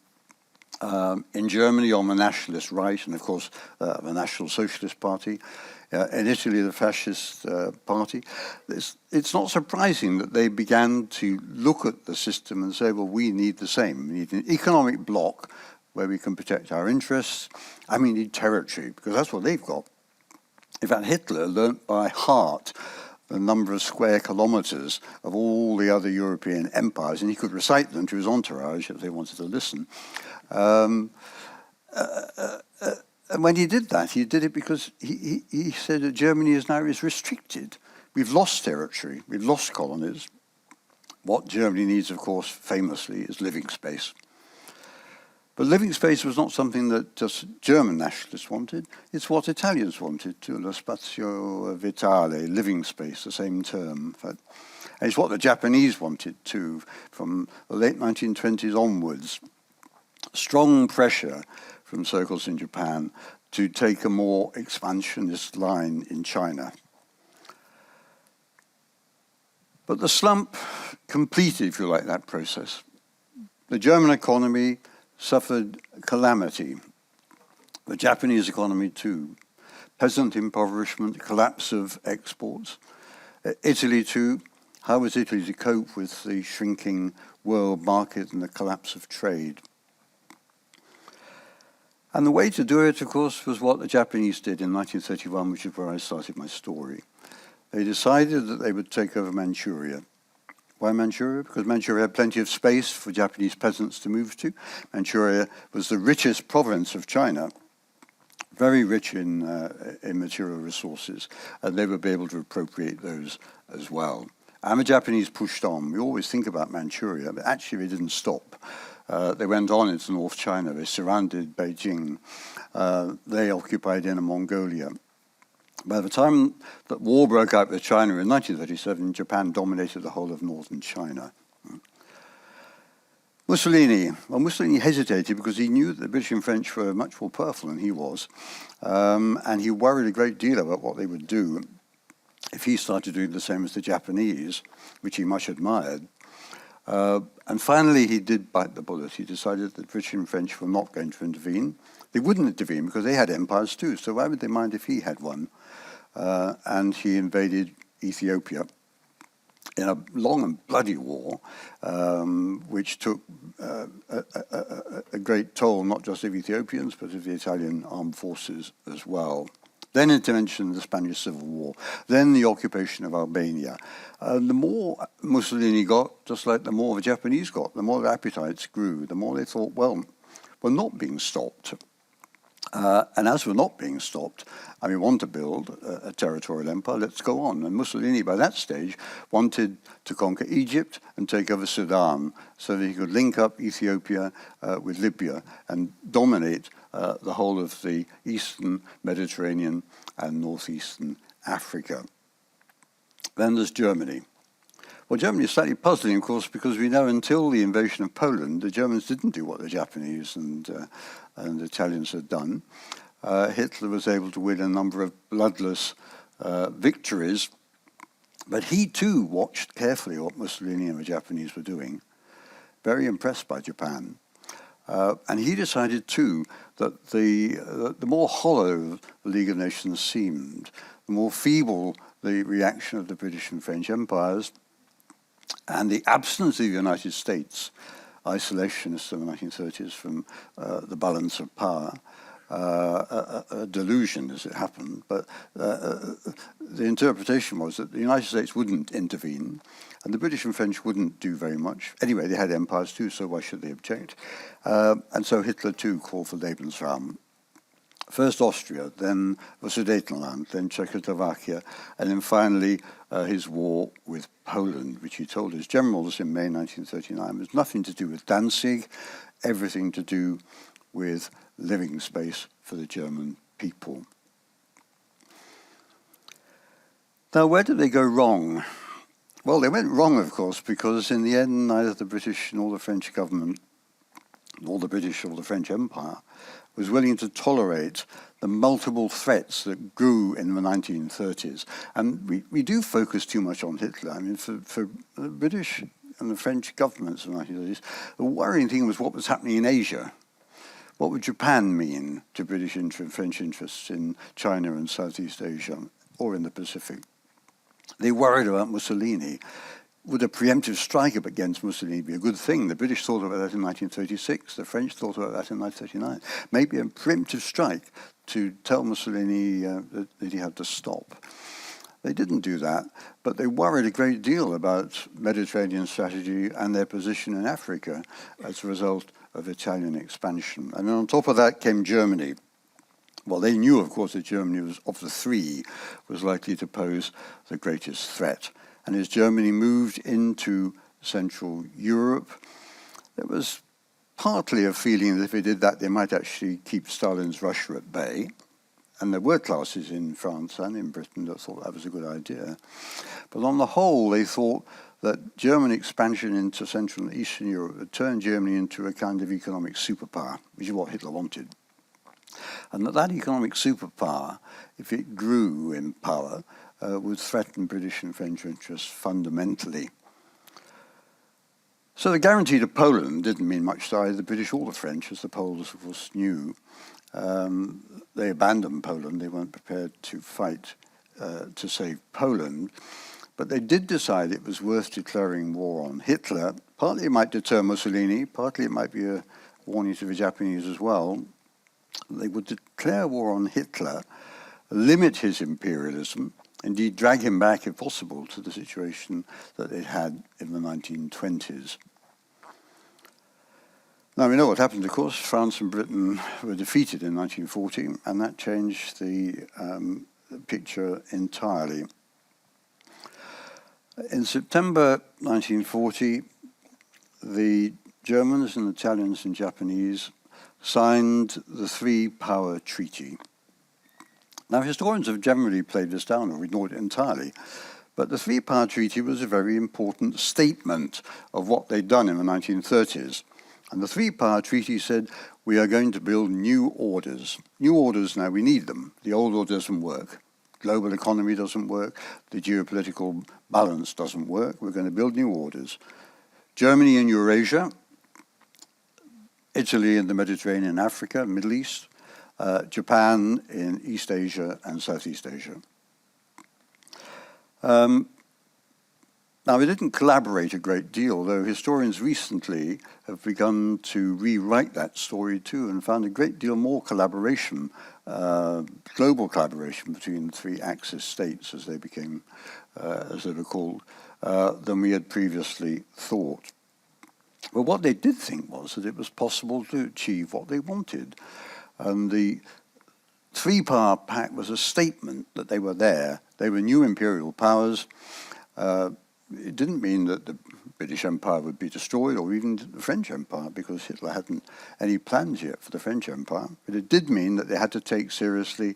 in Germany on the nationalist right, and of course the National Socialist Party, in Italy the Fascist Party, it's not surprising that they began to look at the system and say, well, we need the same. We need an economic bloc where we can protect our interests, and we need territory, because that's what they've got. In fact, Hitler learnt by heart the number of square kilometers of all the other European empires, and he could recite them to his entourage if they wanted to listen. And when he did that, he did it because he said that Germany is now restricted. We've lost territory, we've lost colonies. What Germany needs, of course, famously, is living space. But living space was not something that just German nationalists wanted. It's what Italians wanted too, lo spazio vitale, living space, the same term. And it's what the Japanese wanted too, from the late 1920s onwards. Strong pressure from circles in Japan to take a more expansionist line in China. But the slump completed, if you like, that process. The German economy suffered calamity. The Japanese economy too. Peasant impoverishment, collapse of exports. Italy too. How was Italy to cope with the shrinking world market and the collapse of trade? And the way to do it, of course, was what the Japanese did in 1931, which is where I started my story. They decided that they would take over Manchuria. Why Manchuria? Because Manchuria had plenty of space for Japanese peasants to move to. Manchuria was the richest province of China, very rich in material resources, and they would be able to appropriate those as well. And the Japanese pushed on. We always think about Manchuria, but actually they didn't stop. They went on into North China. They surrounded Beijing. They occupied Inner Mongolia. By the time that war broke out with China in 1937, Japan dominated the whole of northern China. Mussolini. Well, Mussolini hesitated because he knew that the British and French were much more powerful than he was, and he worried a great deal about what they would do if he started doing the same as the Japanese, which he much admired. And finally, he did bite the bullet. He decided that the British and French were not going to intervene. They wouldn't intervene because they had empires too, so why would they mind if he had one? And he invaded Ethiopia in a long and bloody war, which took a great toll, not just of Ethiopians, but of the Italian armed forces as well. Then intervention in the Spanish Civil War, then the occupation of Albania. The more Mussolini got, just like the more the Japanese got, the more their appetites grew, the more they thought, well, we're not being stopped. And as we're not being stopped, and we want to build a territorial empire, let's go on. And Mussolini, by that stage, wanted to conquer Egypt and take over Sudan so that he could link up Ethiopia with Libya and dominate the whole of the eastern Mediterranean and northeastern Africa. Then there's Germany. Well, Germany is slightly puzzling, of course, because we know until the invasion of Poland, the Germans didn't do what the Japanese and the Italians had done. Hitler was able to win a number of bloodless victories, but he too watched carefully what Mussolini and the Japanese were doing, very impressed by Japan. And he decided too that the more hollow the League of Nations seemed, the more feeble the reaction of the British and French empires, and the absence of the United States, isolationists in the 1930s from the balance of power, a delusion as it happened, but the interpretation was that the United States wouldn't intervene and the British and French wouldn't do very much. Anyway, they had empires too, so why should they object? And so Hitler too called for Lebensraum. First Austria, then the Sudetenland, then Czechoslovakia, and then finally his war with Poland, which he told his generals in May 1939 was nothing to do with Danzig, everything to do with living space for the German people. Now, where did they go wrong? Well, they went wrong, of course, because in the end, neither the British nor the French government or the British or the French Empire, was willing to tolerate the multiple threats that grew in the 1930s. And we do focus too much on Hitler. I mean, for the British and the French governments in the 1930s, the worrying thing was what was happening in Asia. What would Japan mean to British and French interests in China and Southeast Asia or in the Pacific? They worried about Mussolini. Would a preemptive strike against Mussolini be a good thing? The British thought about that in 1936. The French thought about that in 1939. Maybe a preemptive strike to tell Mussolini that he had to stop. They didn't do that, but they worried a great deal about Mediterranean strategy and their position in Africa as a result of Italian expansion. And then on top of that came Germany. Well, they knew, of course, that Germany was, of the three, was likely to pose the greatest threat. And as Germany moved into Central Europe, there was partly a feeling that if they did that, they might actually keep Stalin's Russia at bay. And there were classes in France and in Britain that thought that was a good idea. But on the whole, they thought that German expansion into Central and Eastern Europe would turn Germany into a kind of economic superpower, which is what Hitler wanted. And that economic superpower, if it grew in power, would threaten British and French interests fundamentally. So the guarantee to Poland didn't mean much to either the British or the French, as the Poles, of course, knew. They abandoned Poland. They weren't prepared to fight to save Poland. But they did decide it was worth declaring war on Hitler. Partly it might deter Mussolini, partly it might be a warning to the Japanese as well. They would declare war on Hitler, limit his imperialism, indeed drag him back, if possible, to the situation that they'd had in the 1920s. Now, we know what happened, of course. France and Britain were defeated in 1940, and that changed the picture entirely. In September 1940, the Germans and Italians and Japanese signed the Three-Power Treaty. Now, historians have generally played this down or ignored it entirely, but the Three-Power Treaty was a very important statement of what they'd done in the 1930s. And the Three-Power Treaty said, we are going to build new orders. New orders now, we need them. The old order doesn't work. Global economy doesn't work. The geopolitical balance doesn't work. We're going to build new orders. Germany in Eurasia, Italy in the Mediterranean, Africa, Middle East, Japan in East Asia and Southeast Asia. Now, we didn't collaborate a great deal, though historians recently have begun to rewrite that story too and found a great deal more collaboration, global collaboration between the three Axis states as they became, as they were called, than we had previously thought. But what they did think was that it was possible to achieve what they wanted. And the Three-Power Pact was a statement that they were there. They were new imperial powers. It didn't mean that the British Empire would be destroyed or even the French Empire, because Hitler hadn't any plans yet for the French Empire. But it did mean that they had to take seriously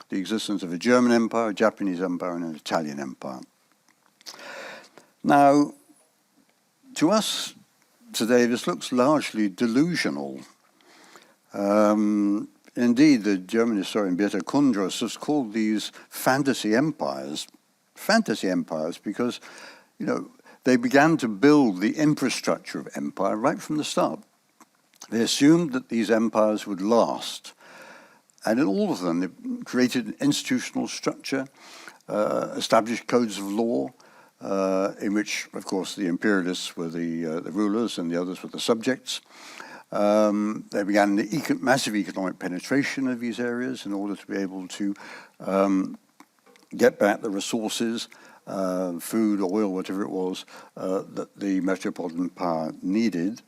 the existence of a German Empire, a Japanese Empire, and an Italian Empire. Now, to us today, this looks largely delusional. Indeed, the German historian Beate Kundras has called these fantasy empires because, you know, they began to build the infrastructure of empire right from the start. They assumed that these empires would last. And in all of them, they created an institutional structure, established codes of law, in which, of course, the imperialists were the rulers and the others were the subjects. They began the massive economic penetration of these areas in order to be able to get back the resources, food, oil, whatever it was, that the metropolitan power needed.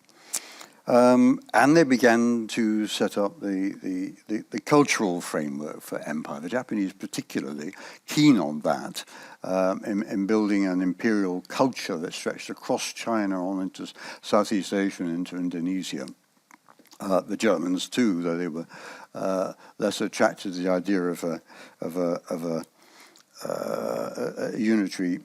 And they began to set up the cultural framework for empire. The Japanese particularly keen on that, in building an imperial culture that stretched across China on into Southeast Asia and into Indonesia. The Germans too, though they were less attracted to the idea of a unitary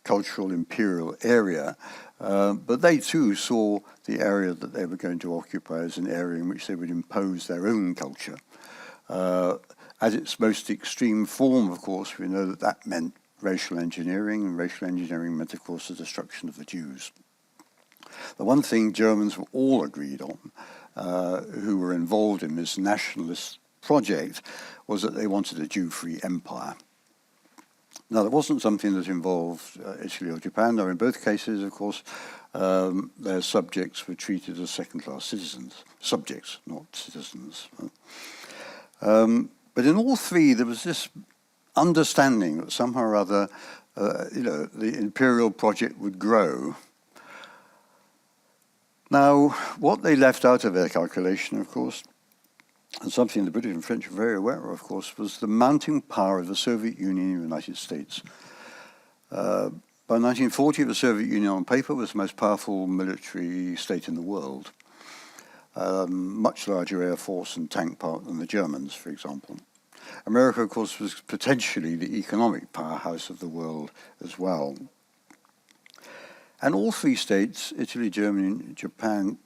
cultural imperial area, but they too saw the area that they were going to occupy as an area in which they would impose their own culture. At its most extreme form, of course, we know that that meant racial engineering, and racial engineering meant, of course, the destruction of the Jews. The one thing Germans were all agreed on, who were involved in this nationalist project, was that they wanted a Jew-free empire. Now, that wasn't something that involved Italy or Japan, though in both cases, of course, their subjects were treated as second-class citizens. Subjects, not citizens. But in all three, there was this understanding that somehow or other, the imperial project would grow. Now, what they left out of their calculation, of course, and something the British and French were very aware of course, was the mounting power of the Soviet Union and the United States. By 1940, the Soviet Union on paper was the most powerful military state in the world. Much larger air force and tank part than the Germans, for example. America, of course, was potentially the economic powerhouse of the world as well. And all three states, Italy, Germany, and Japan,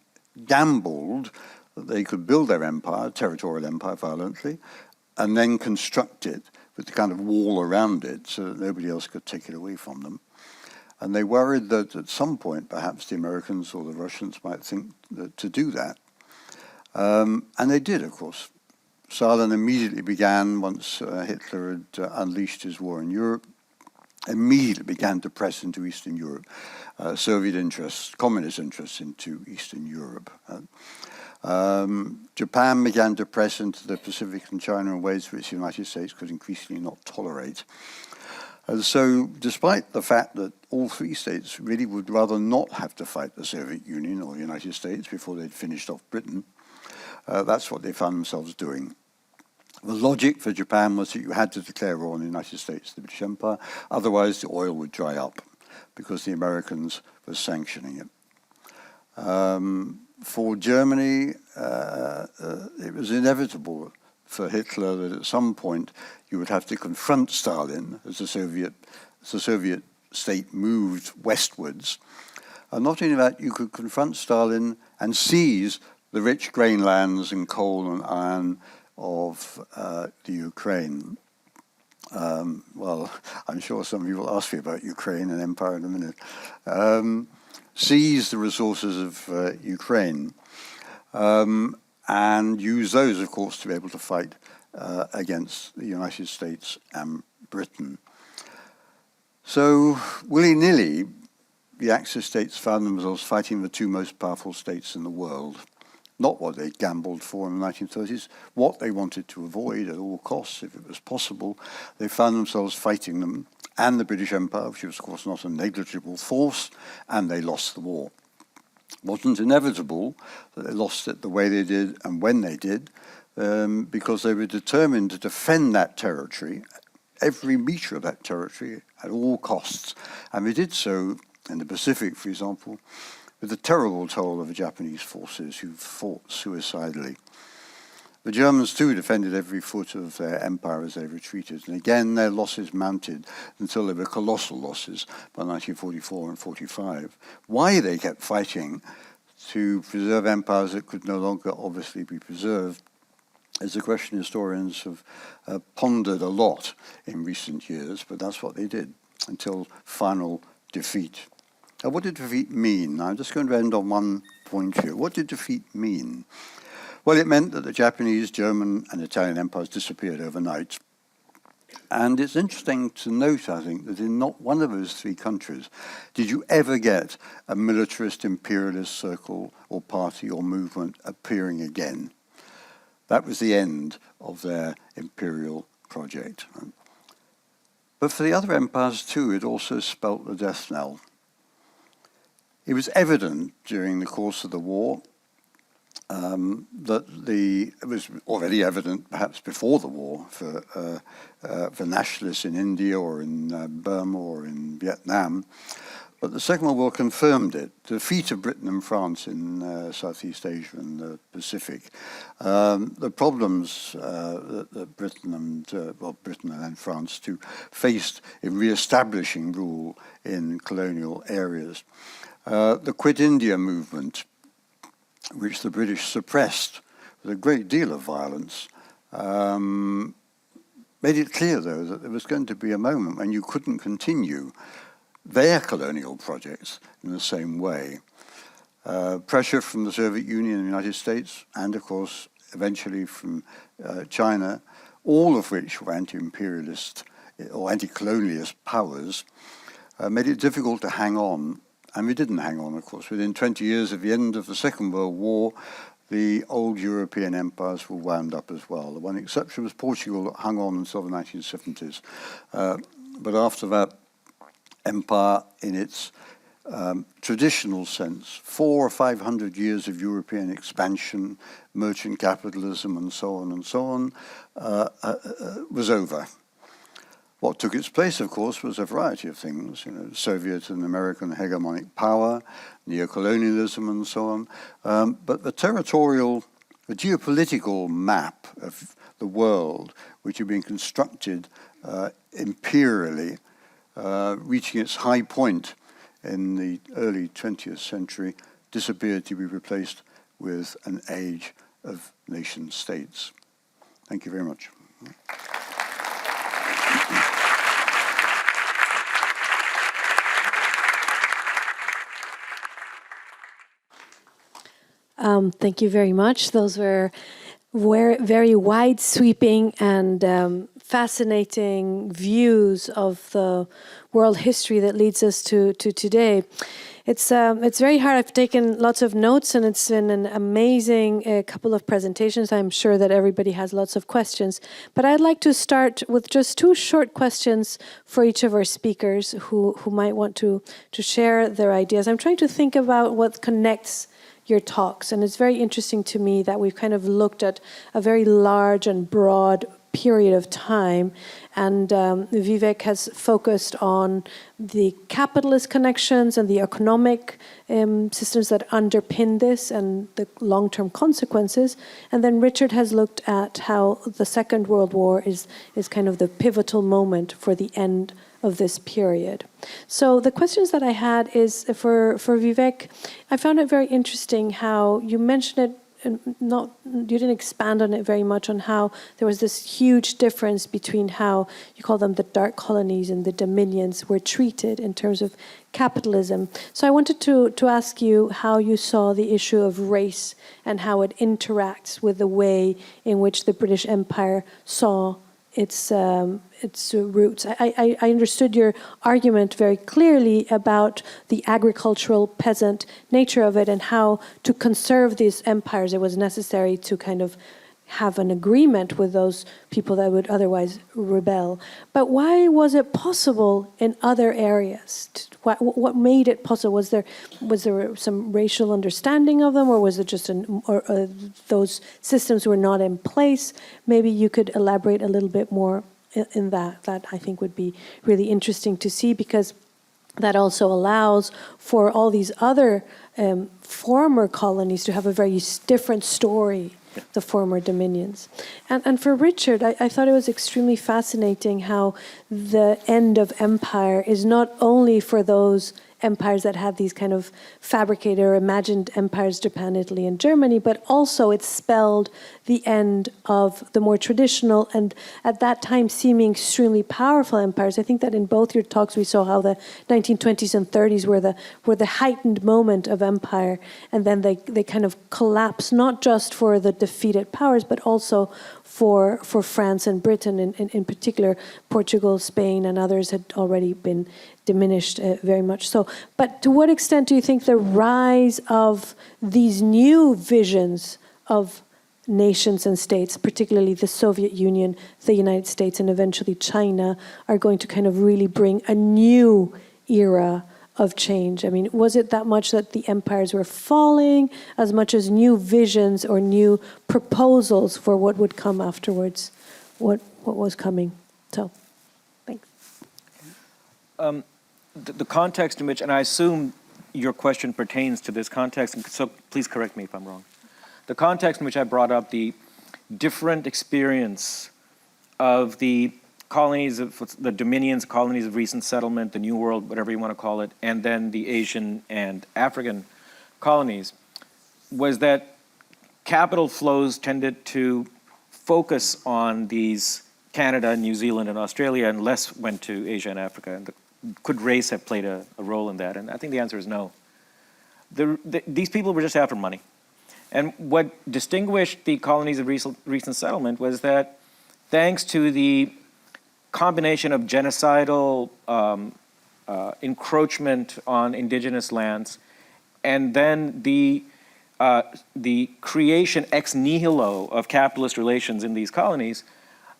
gambled that they could build their empire, territorial empire, violently, and then construct it with the kind of wall around it so that nobody else could take it away from them. And they worried that at some point, perhaps the Americans or the Russians might think to do that. And they did, of course. Stalin immediately began, once Hitler had unleashed his war in Europe, immediately began to press into Eastern Europe, Soviet interests, communist interests into Eastern Europe. Japan began to press into the Pacific and China in ways which the United States could increasingly not tolerate. And so, despite the fact that all three states really would rather not have to fight the Soviet Union or the United States before they'd finished off Britain, that's what they found themselves doing. The logic for Japan was that you had to declare war on the United States, the British Empire, otherwise the oil would dry up because the Americans were sanctioning it. For Germany, it was inevitable for Hitler that at some point you would have to confront Stalin as the Soviet state moved westwards. And not only that, you could confront Stalin and seize the rich grain lands and coal and iron of the Ukraine. Well, I'm sure some of you will ask me about Ukraine and empire in a minute. Seize the resources of Ukraine and use those, of course, to be able to fight against the United States and Britain. So, willy-nilly, the Axis states found themselves fighting the two most powerful states in the world. Not what they gambled for in the 1930s, what they wanted to avoid at all costs, if it was possible. They found themselves fighting them and the British Empire, which was, of course, not a negligible force, and they lost the war. It wasn't inevitable that they lost it the way they did and when they did, because they were determined to defend that territory, every metre of that territory, at all costs. And they did so in the Pacific, for example, with the terrible toll of the Japanese forces who fought suicidally. The Germans, too, defended every foot of their empire as they retreated, and again their losses mounted until they were colossal losses by 1944 and 45. Why they kept fighting to preserve empires that could no longer obviously be preserved is a question historians have pondered a lot in recent years, but that's what they did until final defeat. Now, what did defeat mean? Now, I'm just going to end on one point here. What did defeat mean? Well, it meant that the Japanese, German, and Italian empires disappeared overnight. And it's interesting to note, I think, that in not one of those three countries did you ever get a militarist, imperialist circle or party or movement appearing again. That was the end of their imperial project. But for the other empires, too, it also spelt the death knell. It was evident during the course of the war it was already evident perhaps before the war for nationalists in India or in Burma or in Vietnam, But the Second World War confirmed it. The defeat of Britain and France in Southeast Asia and the Pacific. The problems that Britain and France too faced in re-establishing rule in colonial areas. The Quit India movement, which the British suppressed with a great deal of violence, made it clear, though, that there was going to be a moment when you couldn't continue their colonial projects in the same way. Pressure from the Soviet Union and the United States, and of course, eventually from China, all of which were anti-imperialist or anti-colonialist powers, made it difficult to hang on. And we didn't hang on, of course. Within 20 years of the end of the Second World War, the old European empires were wound up as well. The one exception was Portugal, that hung on until the 1970s. But after that, empire in its traditional sense, 400 or 500 years of European expansion, merchant capitalism, and so on, was over. What took its place, of course, was a variety of things, Soviet and American hegemonic power, neocolonialism, and so on. But the geopolitical map of the world, which had been constructed imperially, reaching its high point in the early 20th century, disappeared to be replaced with an age of nation states. Thank you very much. Thank you very much. Those were very wide-sweeping and fascinating views of the world history that leads us to today. It's very hard. I've taken lots of notes, and it's been an amazing couple of presentations. I'm sure that everybody has lots of questions. But I'd like to start with just two short questions for each of our speakers who might want to share their ideas. I'm trying to think about what connects your talks, and it's very interesting to me that we've kind of looked at a very large and broad period of time, and Vivek has focused on the capitalist connections and the economic systems that underpin this and the long-term consequences, and then Richard has looked at how the Second World War is kind of the pivotal moment for the end of this period. So the questions that I had is for Vivek. I found it very interesting how you mentioned it, you didn't expand on it very much, on how there was this huge difference between how you call them the dark colonies and the dominions were treated in terms of capitalism. So I wanted to ask you how you saw the issue of race and how it interacts with the way in which the British Empire saw its roots. I understood your argument very clearly about the agricultural peasant nature of it and how to conserve these empires it was necessary to kind of have an agreement with those people that would otherwise rebel. But why was it possible in other areas? What made it possible? Was there some racial understanding of them, or was it just those systems were not in place? Maybe you could elaborate a little bit more in that. That I think would be really interesting to see, because that also allows for all these other former colonies to have a very different story, the former dominions. And for Richard, I thought it was extremely fascinating how the end of empire is not only for those empires that had these kind of fabricated or imagined empires, Japan, Italy, and Germany, but also it spelled the end of the more traditional and at that time seeming extremely powerful empires. I think that in both your talks we saw how the 1920s and 30s were the heightened moment of empire, and then they kind of collapsed, not just for the defeated powers, but also for France and Britain in particular. Portugal, Spain, and others had already been diminished very much so. But to what extent do you think the rise of these new visions of nations and states, particularly the Soviet Union, the United States, and eventually China, are going to kind of really bring a new era of change? I mean, was it that much that the empires were falling, as much as new visions or new proposals for what would come afterwards, what was coming? So, thanks. the context in which, and I assume your question pertains to this context, and so please correct me if I'm wrong. The context in which I brought up the different experience of the colonies, of the dominions, colonies of recent settlement, the New World, whatever you want to call it, and then the Asian and African colonies, was that capital flows tended to focus on these Canada, New Zealand, and Australia, and less went to Asia and Africa. And could race have played a role in that? And I think the answer is no. These people were just after money. And what distinguished the colonies of recent settlement was that thanks to the combination of genocidal encroachment on indigenous lands, and then the creation ex nihilo of capitalist relations in these colonies,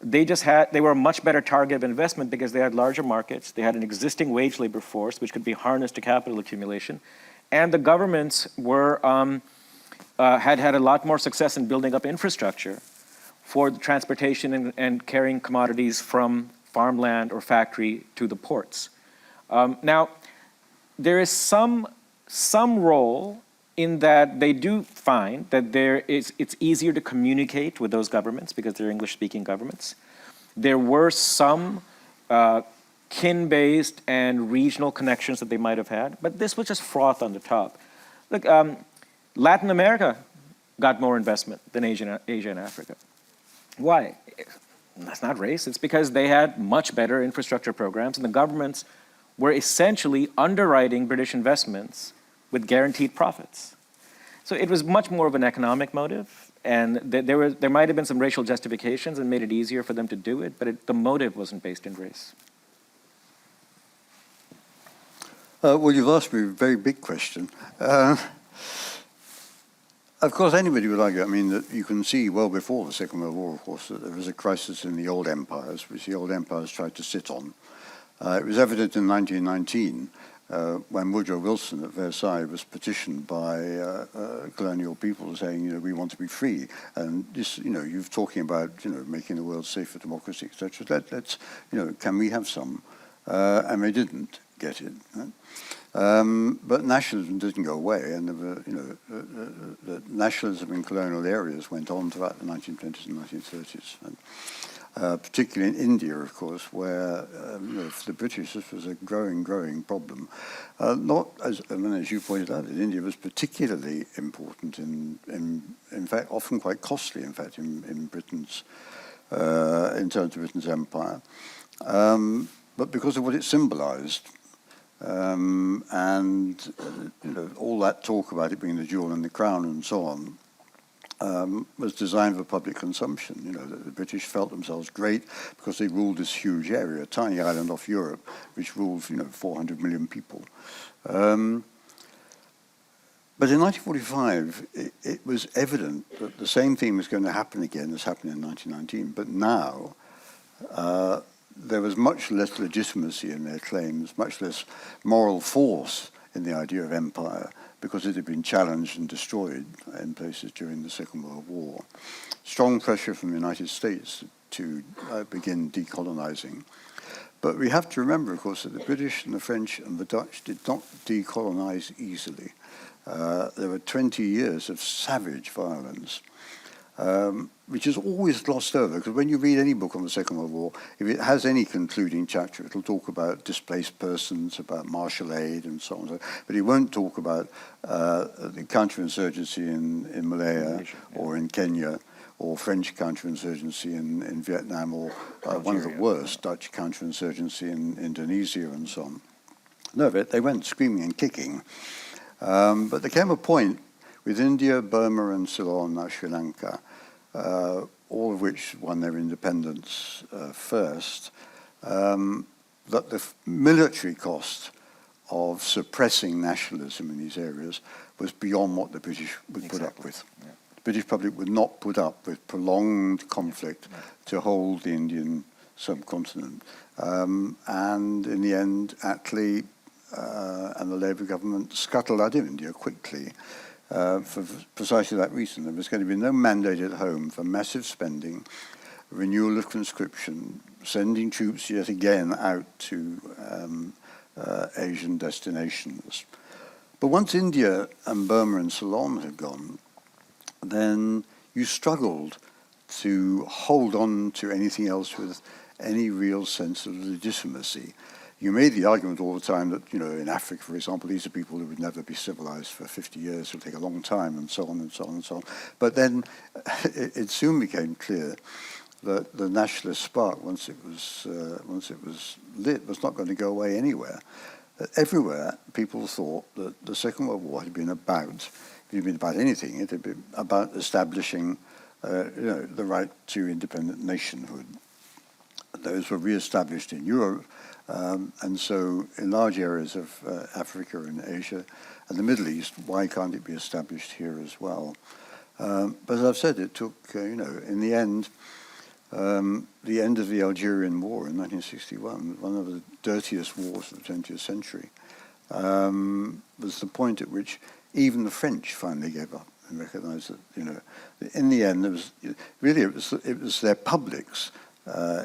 they were a much better target of investment because they had larger markets, they had an existing wage labor force which could be harnessed to capital accumulation, and the governments were had a lot more success in building up infrastructure for the transportation and carrying commodities from farmland or factory to the ports. Now, there is some role in that they do find that it's easier to communicate with those governments because they're English-speaking governments. There were some kin-based and regional connections that they might have had, but this was just froth on the top. Look, Latin America got more investment than Asia and Africa. Why? That's not race. It's because they had much better infrastructure programs, and the governments were essentially underwriting British investments with guaranteed profits. So it was much more of an economic motive, and there might have been some racial justifications and made it easier for them to do it, but the motive wasn't based in race. Well, you've asked me a very big question. Of course, anybody would argue, I mean, that you can see well before the Second World War, of course, that there was a crisis in the old empires, which the old empires tried to sit on. It was evident in 1919 when Woodrow Wilson at Versailles was petitioned by colonial people saying, you know, we want to be free. And this, you know, you're talking about, you know, making the world safe for democracy, etc. Let's, you know, can we have some? And they didn't get it. Right? But nationalism didn't go away, and there were, you know, the nationalism in colonial areas went on throughout the 1920s and 1930s, and particularly in India, of course, where you know, for the British this was a growing problem. Not as you pointed out, India was particularly important in fact, often quite costly, in fact, in Britain's in terms of Britain's empire, but because of what it symbolised. And you know, all that talk about it being the jewel in the crown and so on was designed for public consumption. You know, the British felt themselves great because they ruled this huge area, a tiny island off Europe, which rules, you know, 400 million people. But in 1945, it was evident that the same thing was going to happen again as happened in 1919. But now, there was much less legitimacy in their claims, much less moral force in the idea of empire, because it had been challenged and destroyed in places during the Second World War. Strong pressure from the United States to begin decolonizing. But we have to remember, of course, that the British and the French and the Dutch did not decolonize easily. There were 20 years of savage violence. Which is always glossed over, because when you read any book on the Second World War, if it has any concluding chapter, it'll talk about displaced persons, about martial aid, and so on. But it won't talk about the counterinsurgency in Malaya or in Kenya, or French counterinsurgency in Vietnam, or one of the worst, Dutch counterinsurgency in Indonesia, and so on. No, they went screaming and kicking. But there came a point with India, Burma, and Ceylon, now Sri Lanka, all of which won their independence first, that the military cost of suppressing nationalism in these areas was beyond what the British would put up with. Yeah. The British public would not put up with prolonged conflict to hold the Indian subcontinent. And in the end, Attlee and the Labour government scuttled out of India quickly. For precisely that reason. There was going to be no mandate at home for massive spending, renewal of conscription, sending troops yet again out to Asian destinations. But once India and Burma and Ceylon had gone, then you struggled to hold on to anything else with any real sense of legitimacy. You made the argument all the time that, in Africa, for example, these are people who would never be civilized for 50 years, it'll take a long time, and so on and so on and so on. But then it soon became clear that the nationalist spark, once it was lit, was not going to go away anywhere. Everywhere, people thought that the Second World War had been about anything, it had been about establishing the right to independent nationhood. Those were re-established in Europe, and so in large areas of Africa and Asia and the Middle East, why can't it be established here as well? But as I've said, it took, in the end of the Algerian War in 1961, one of the dirtiest wars of the 20th century, was the point at which even the French finally gave up and recognized that, in the end, it was their publics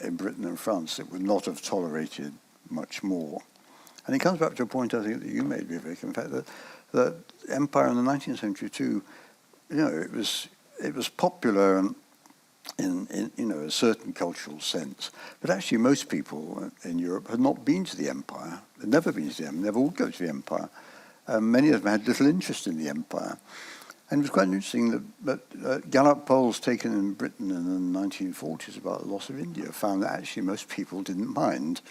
in Britain and France that would not have tolerated much more. And it comes back to a point I think that you made, Vivek, in fact, that empire in the 19th century too, it was popular in a certain cultural sense, but actually most people in Europe had not been to the empire, had never been to the empire, never would go to the empire. Many of them had little interest in the empire. And it was quite interesting that Gallup polls taken in Britain in the 1940s about the loss of India found that actually most people didn't mind.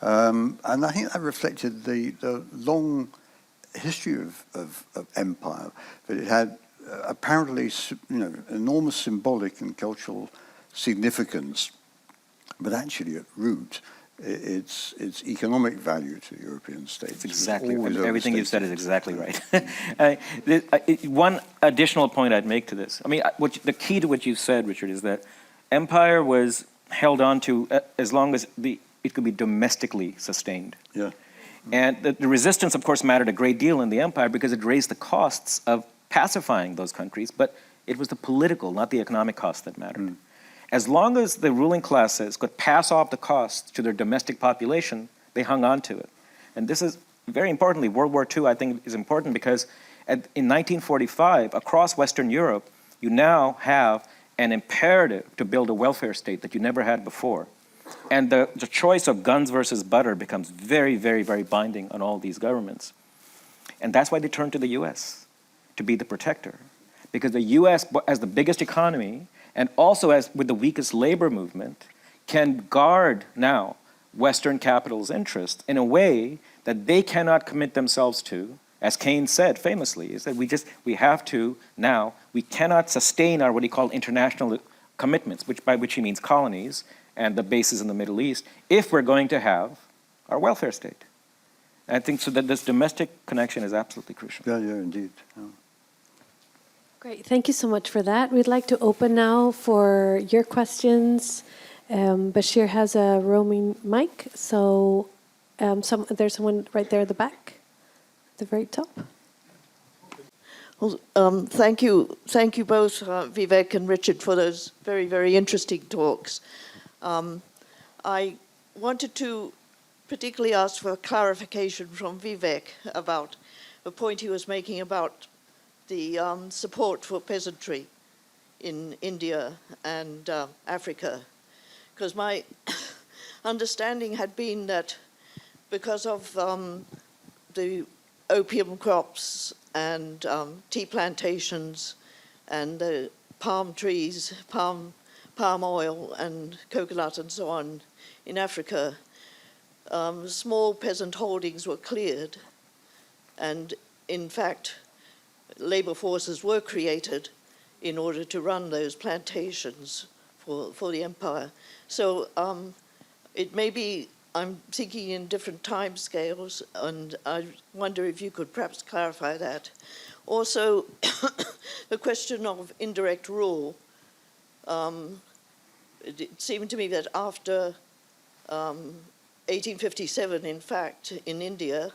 And I think that reflected the long history of empire, that it had apparently enormous symbolic and cultural significance, but actually at root, its economic value to European states. Exactly. Everything you've said is exactly right. One additional point I'd make to this. I mean, the key to what you've said, Richard, is that empire was held on to as long as it could be domestically sustained. Yeah. And the resistance, of course, mattered a great deal in the empire because it raised the costs of pacifying those countries, but it was the political, not the economic costs that mattered. Mm. As long as the ruling classes could pass off the costs to their domestic population, they hung on to it. And this is, very importantly, World War II, I think, is important because in 1945, across Western Europe, you now have an imperative to build a welfare state that you never had before. And the choice of guns versus butter becomes very, very, very binding on all these governments. And that's why they turn to the US to be the protector. Because the US, as the biggest economy, and also as with the weakest labor movement, can guard now Western capital's interest in a way that they cannot commit themselves to. As Keynes said famously, is that we cannot sustain our what he called international commitments, by which he means colonies and the bases in the Middle East, if we're going to have our welfare state. And I think so that this domestic connection is absolutely crucial. Yeah, indeed. Yeah. Great, thank you so much for that. We'd like to open now for your questions. Bashir has a roaming mic, so there's someone right there at the back, at the very top. Well, thank you both, Vivek and Richard, for those very, very interesting talks. I wanted to particularly ask for clarification from Vivek about the point he was making about the support for peasantry in India and Africa, because my understanding had been that because of the opium crops and tea plantations and the palm trees, palm oil and coconut and so on in Africa, small peasant holdings were cleared, and in fact labor forces were created in order to run those plantations for the empire. So it may be I'm thinking in different time scales, and I wonder if you could perhaps clarify that. Also, the question of indirect rule. It seemed to me that after 1857, in fact, in India,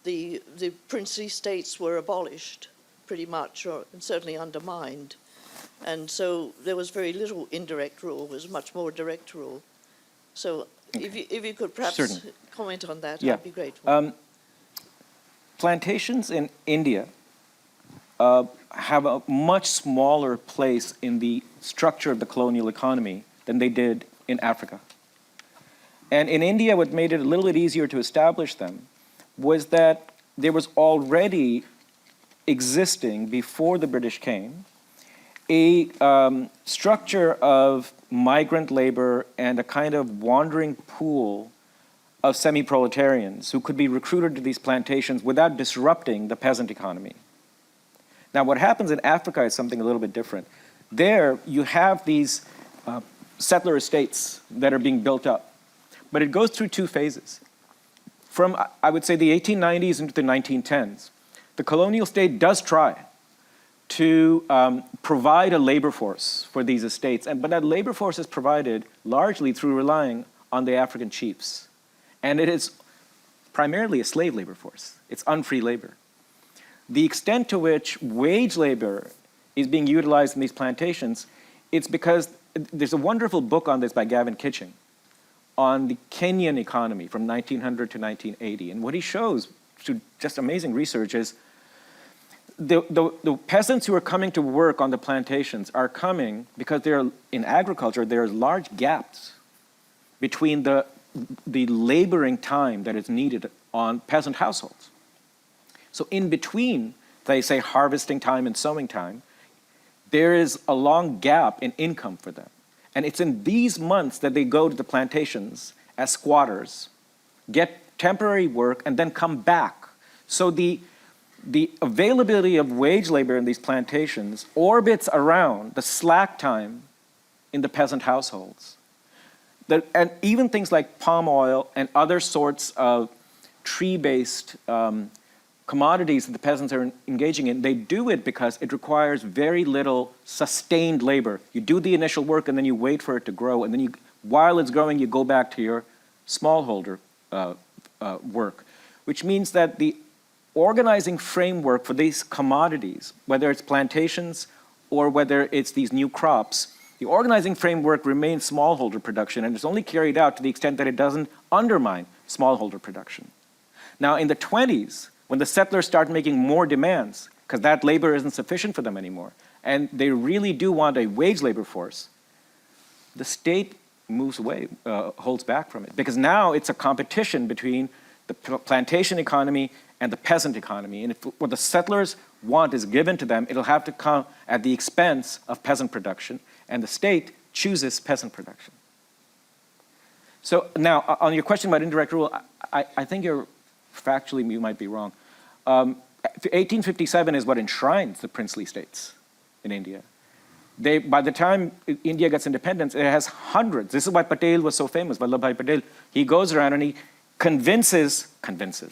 the princely states were abolished pretty much, and certainly undermined. And so there was very little indirect rule, there was much more direct rule. So If you could perhaps Certainly. comment on that, Yeah. I'd be grateful. Plantations in India have a much smaller place in the structure of the colonial economy than they did in Africa. And in India, what made it a little bit easier to establish them was that there was already existing, before the British came, a structure of migrant labor and a kind of wandering pool of semi-proletarians who could be recruited to these plantations without disrupting the peasant economy. Now, what happens in Africa is something a little bit different. There, you have these settler estates that are being built up, but it goes through two phases. From, I would say, the 1890s into the 1910s, the colonial state does try to provide a labor force for these estates, but that labor force is provided largely through relying on the African chiefs. And it is primarily a slave labor force. It's unfree labor. The extent to which wage labor is being utilized in these plantations, it's because there's a wonderful book on this by Gavin Kitching on the Kenyan economy from 1900 to 1980. And what he shows through just amazing research is the peasants who are coming to work on the plantations are coming because they're in agriculture, there are large gaps between the laboring time that is needed on peasant households. So in between, they say, harvesting time and sowing time, there is a long gap in income for them. And it's in these months that they go to the plantations as squatters, get temporary work, and then come back. So the availability of wage labor in these plantations orbits around the slack time in the peasant households. And even things like palm oil and other sorts of tree-based commodities that the peasants are engaging in, they do it because it requires very little sustained labor. You do the initial work and then you wait for it to grow, and then while it's growing, you go back to your smallholder work, which means that the organizing framework for these commodities, whether it's plantations or whether it's these new crops, the organizing framework remains smallholder production, and it's only carried out to the extent that it doesn't undermine smallholder production. Now, in the 20s, when the settlers start making more demands, because that labor isn't sufficient for them anymore, and they really do want a wage labor force, the state moves away, holds back from it, because now it's a competition between the plantation economy and the peasant economy. And if what the settlers want is given to them, it'll have to come at the expense of peasant production, and the state chooses peasant production. So now, on your question about indirect rule, I think factually you might be wrong. 1857 is what enshrines the princely states in India. By the time India gets independence, it has hundreds. This is why Patel was so famous, Vallabhbhai Patel. He goes around and he convinces,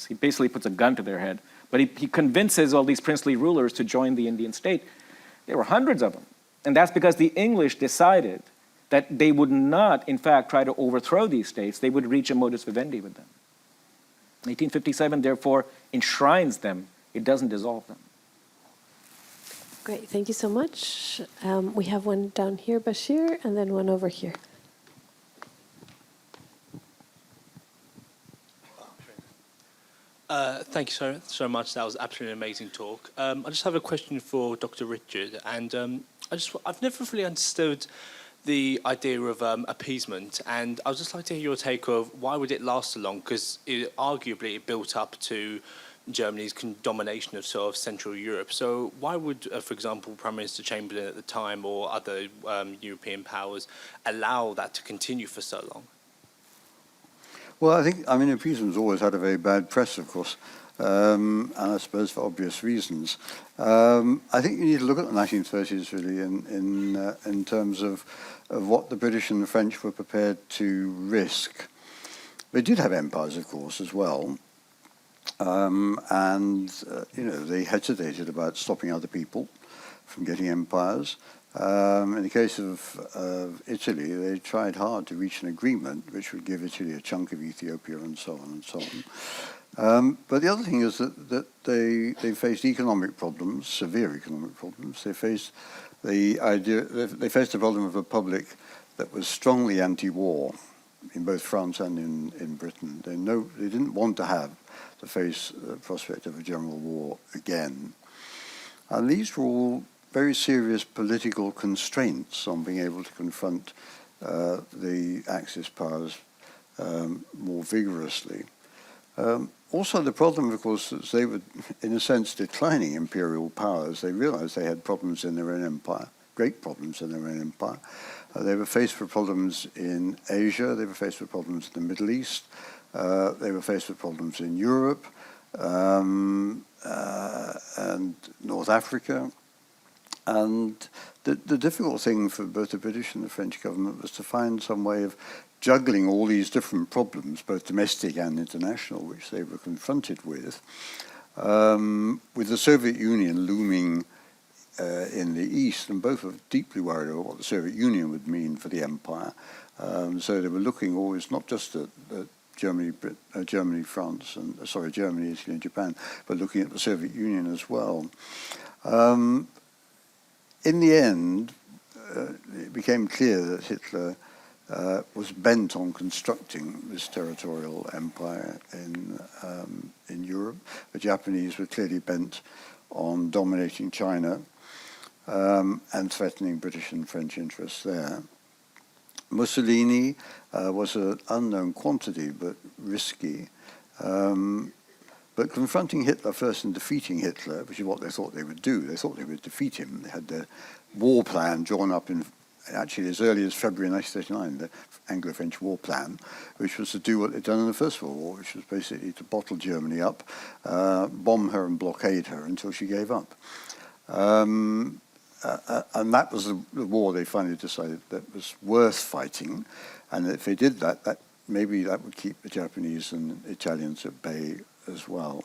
he basically puts a gun to their head, but he convinces all these princely rulers to join the Indian state. There were hundreds of them. And that's because the English decided that they would not, in fact, try to overthrow these states. They would reach a modus vivendi with them. 1857, therefore, enshrines them. It doesn't dissolve them. Great, thank you so much. We have one down here, Bashir, and then one over here. Thank you so much. That was absolutely an amazing talk. I just have a question for Dr. Richard, and I've never really understood the idea of appeasement, and I'd just like to hear your take of why would it last so long? Because arguably it built up to Germany's domination of sort of Central Europe. So why would, for example, Prime Minister Chamberlain at the time or other European powers allow that to continue for so long? Well, I mean, appeasement's always had a very bad press, of course, and I suppose for obvious reasons. I think you need to look at the 1930s, really, in terms of what the British and the French were prepared to risk. They did have empires, of course, as well, they hesitated about stopping other people from getting empires. In the case of Italy, they tried hard to reach an agreement which would give Italy a chunk of Ethiopia and so on and so on. But the other thing is that they faced economic problems, severe economic problems. They faced the problem of a public that was strongly anti-war. in both France and in Britain. They didn't want to have to face the prospect of a general war again. And these were all very serious political constraints on being able to confront the Axis powers more vigorously. Also, the problem, of course, is they were, in a sense, declining imperial powers. They realized they had problems in their own empire, great problems in their own empire. They were faced with problems in Asia. They were faced with problems in the Middle East. They were faced with problems in Europe and North Africa. And the difficult thing for both the British and the French government was to find some way of juggling all these different problems, both domestic and international, which they were confronted with the Soviet Union looming in the East, and both were deeply worried about what the Soviet Union would mean for the empire. So they were looking always not just at Germany, France, and Germany, Italy, and Japan, but looking at the Soviet Union as well. In the end, it became clear that Hitler was bent on constructing this territorial empire in Europe. The Japanese were clearly bent on dominating China and threatening British and French interests there. Mussolini was an unknown quantity, but risky. But confronting Hitler first and defeating Hitler, which is what they thought they would do. They thought they would defeat him. They had their war plan drawn up in, actually, as early as February 1939, the Anglo-French war plan, which was to do what they'd done in the First World War, which was basically to bottle Germany up, bomb her and blockade her until she gave up. And that was the war they finally decided that was worth fighting. And if they did that, maybe that would keep the Japanese and Italians at bay as well.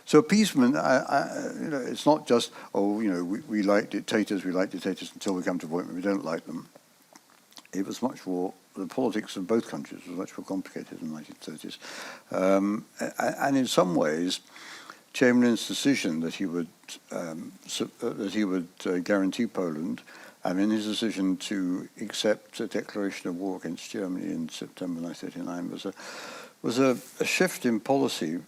So appeasement, it's not just, we like dictators until we come to a point where we don't like them. It was much more, the politics of both countries was much more complicated in the 1930s. And in some ways, Chamberlain's decision that he would guarantee Poland, and in his decision to accept a declaration of war against Germany in September 1939 was a shift in policy,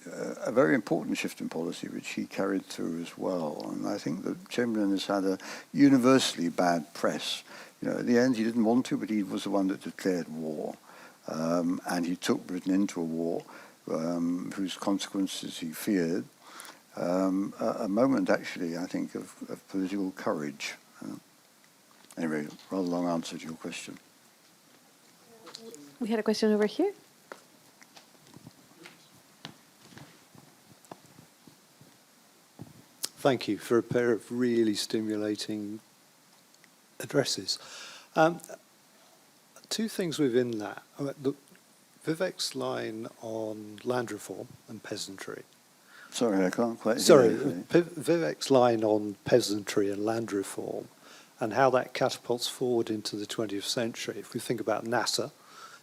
a very important shift in policy, which he carried through as well. And I think that Chamberlain has had a universally bad press. At the end, he didn't want to, but he was the one that declared war. And he took Britain into a war whose consequences he feared. A moment, actually, I think, of political courage. Anyway, rather long answer to your question. We had a question over here. Thank you for a pair of really stimulating addresses. Two things within that. Look, Vivek's line on land reform and peasantry. Sorry, I can't quite hear Sorry, you. Vivek's line on peasantry and land reform and how that catapults forward into the 20th century. If we think about NASA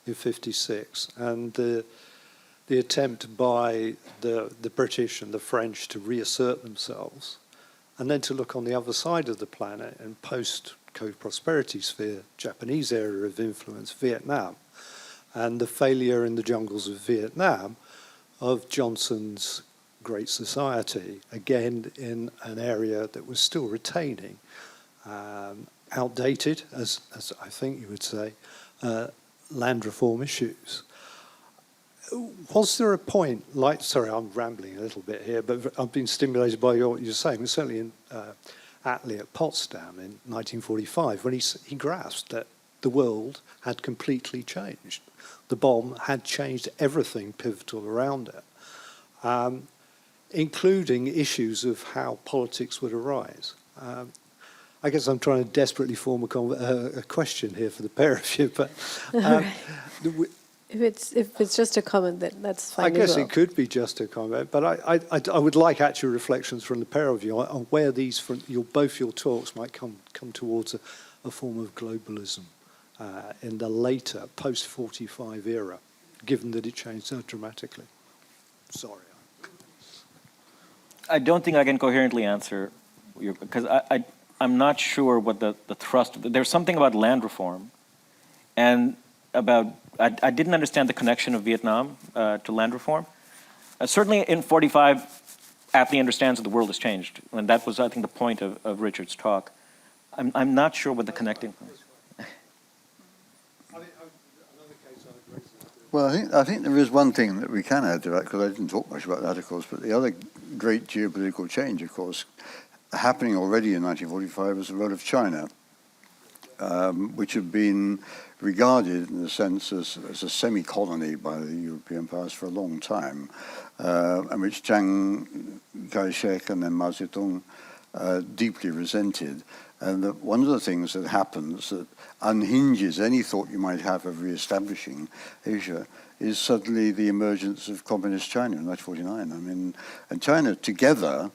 in '56 and the attempt by the British and the French to reassert themselves, and then to look on the other side of the planet and post-co-prosperity sphere, Japanese area of influence, Vietnam, and the failure in the jungles of Vietnam of Johnson's Great Society, again in an area that was still retaining outdated, as I think you would say, land reform issues. Was there a point, sorry, I'm rambling a little bit here, but I've been stimulated by what you're saying, certainly in Attlee at Potsdam in 1945, when he grasped that the world had completely changed. The bomb had changed everything pivotal around it, including issues of how politics would arise. I guess I'm trying to desperately form a question here for the pair of you, but If it's just a comment, then that's fine. I guess as well. it could be just a comment, but I would like actual reflections from the pair of you on where these, from both your talks, might come towards a form of globalism in the later post-45 era, given that it changed so dramatically. Sorry. I don't think I can coherently answer because I'm not sure what the thrust. There's something about land reform and about I didn't understand the connection of Vietnam to land reform. Certainly in 45, aptly understands that the world has changed. And that was, I think, the point of Richard's talk. I'm not sure what the connecting point is. Well, I think there is one thing that we can add to that, because I didn't talk much about that, of course, but the other great geopolitical change, of course, happening already in 1945 was the role of China, which had been regarded in a sense as a semi-colony by the European powers for a long time, and which Chiang Kai-shek and then Mao Zedong deeply resented. And that one of the things that happens that unhinges any thought you might have of re-establishing Asia is suddenly the emergence of communist China in 1949. I mean, and China together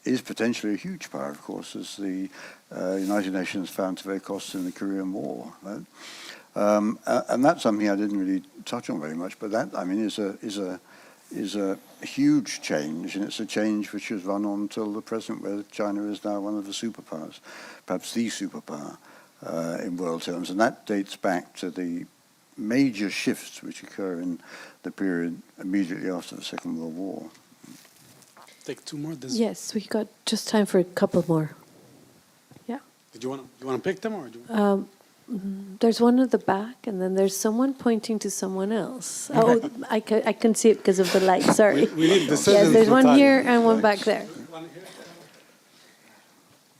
is potentially a huge power, of course, as the United Nations found to their cost in the Korean War. Right? And that's something I didn't really touch on very much, but that, I mean, is a huge change, and it's a change which has run on till the present, where China is now one of the superpowers, perhaps the superpower in world terms, and that dates back to the major shifts which occur in the period immediately after the Second World War. Take two more. Yes, we got just time for a couple more. Yeah. Did you want to pick them, or do you There's one at the back, and then there's someone pointing to someone else. Oh, I can see it because of the light. Sorry. we need decisions. Yes, there's one sometime. here and one back there. One here.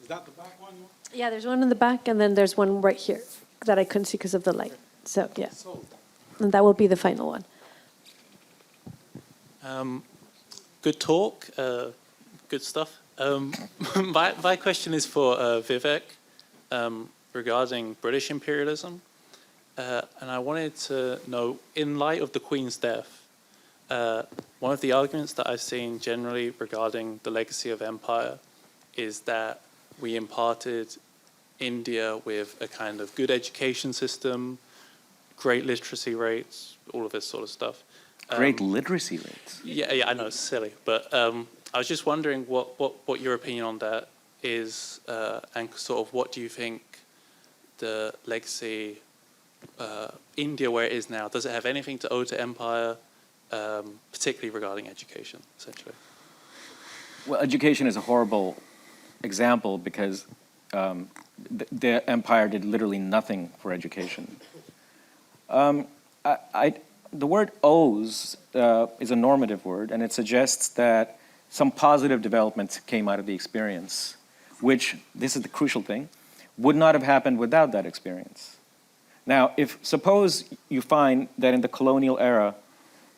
Is that the back one? Yeah, there's one in the back, and then there's one right here that I couldn't see because of the light. So, yeah. And that will be the final one. Good talk, good stuff. My question is for Vivek regarding British imperialism. And I wanted to know, in light of the Queen's death, one of the arguments that I've seen generally regarding the legacy of empire is that we imparted India with a kind of good education system, great literacy rates, all of this sort of stuff. Great literacy rates. Yeah, I know, it's silly. But I was just wondering what your opinion on that is, and sort of what do you think the legacy, India where it is now, does it have anything to owe to empire, particularly regarding education, essentially? Well, education is a horrible example because the empire did literally nothing for education. The word owes is a normative word, and it suggests that some positive developments came out of the experience, which, this is the crucial thing, would not have happened without that experience. Now, suppose you find that in the colonial era,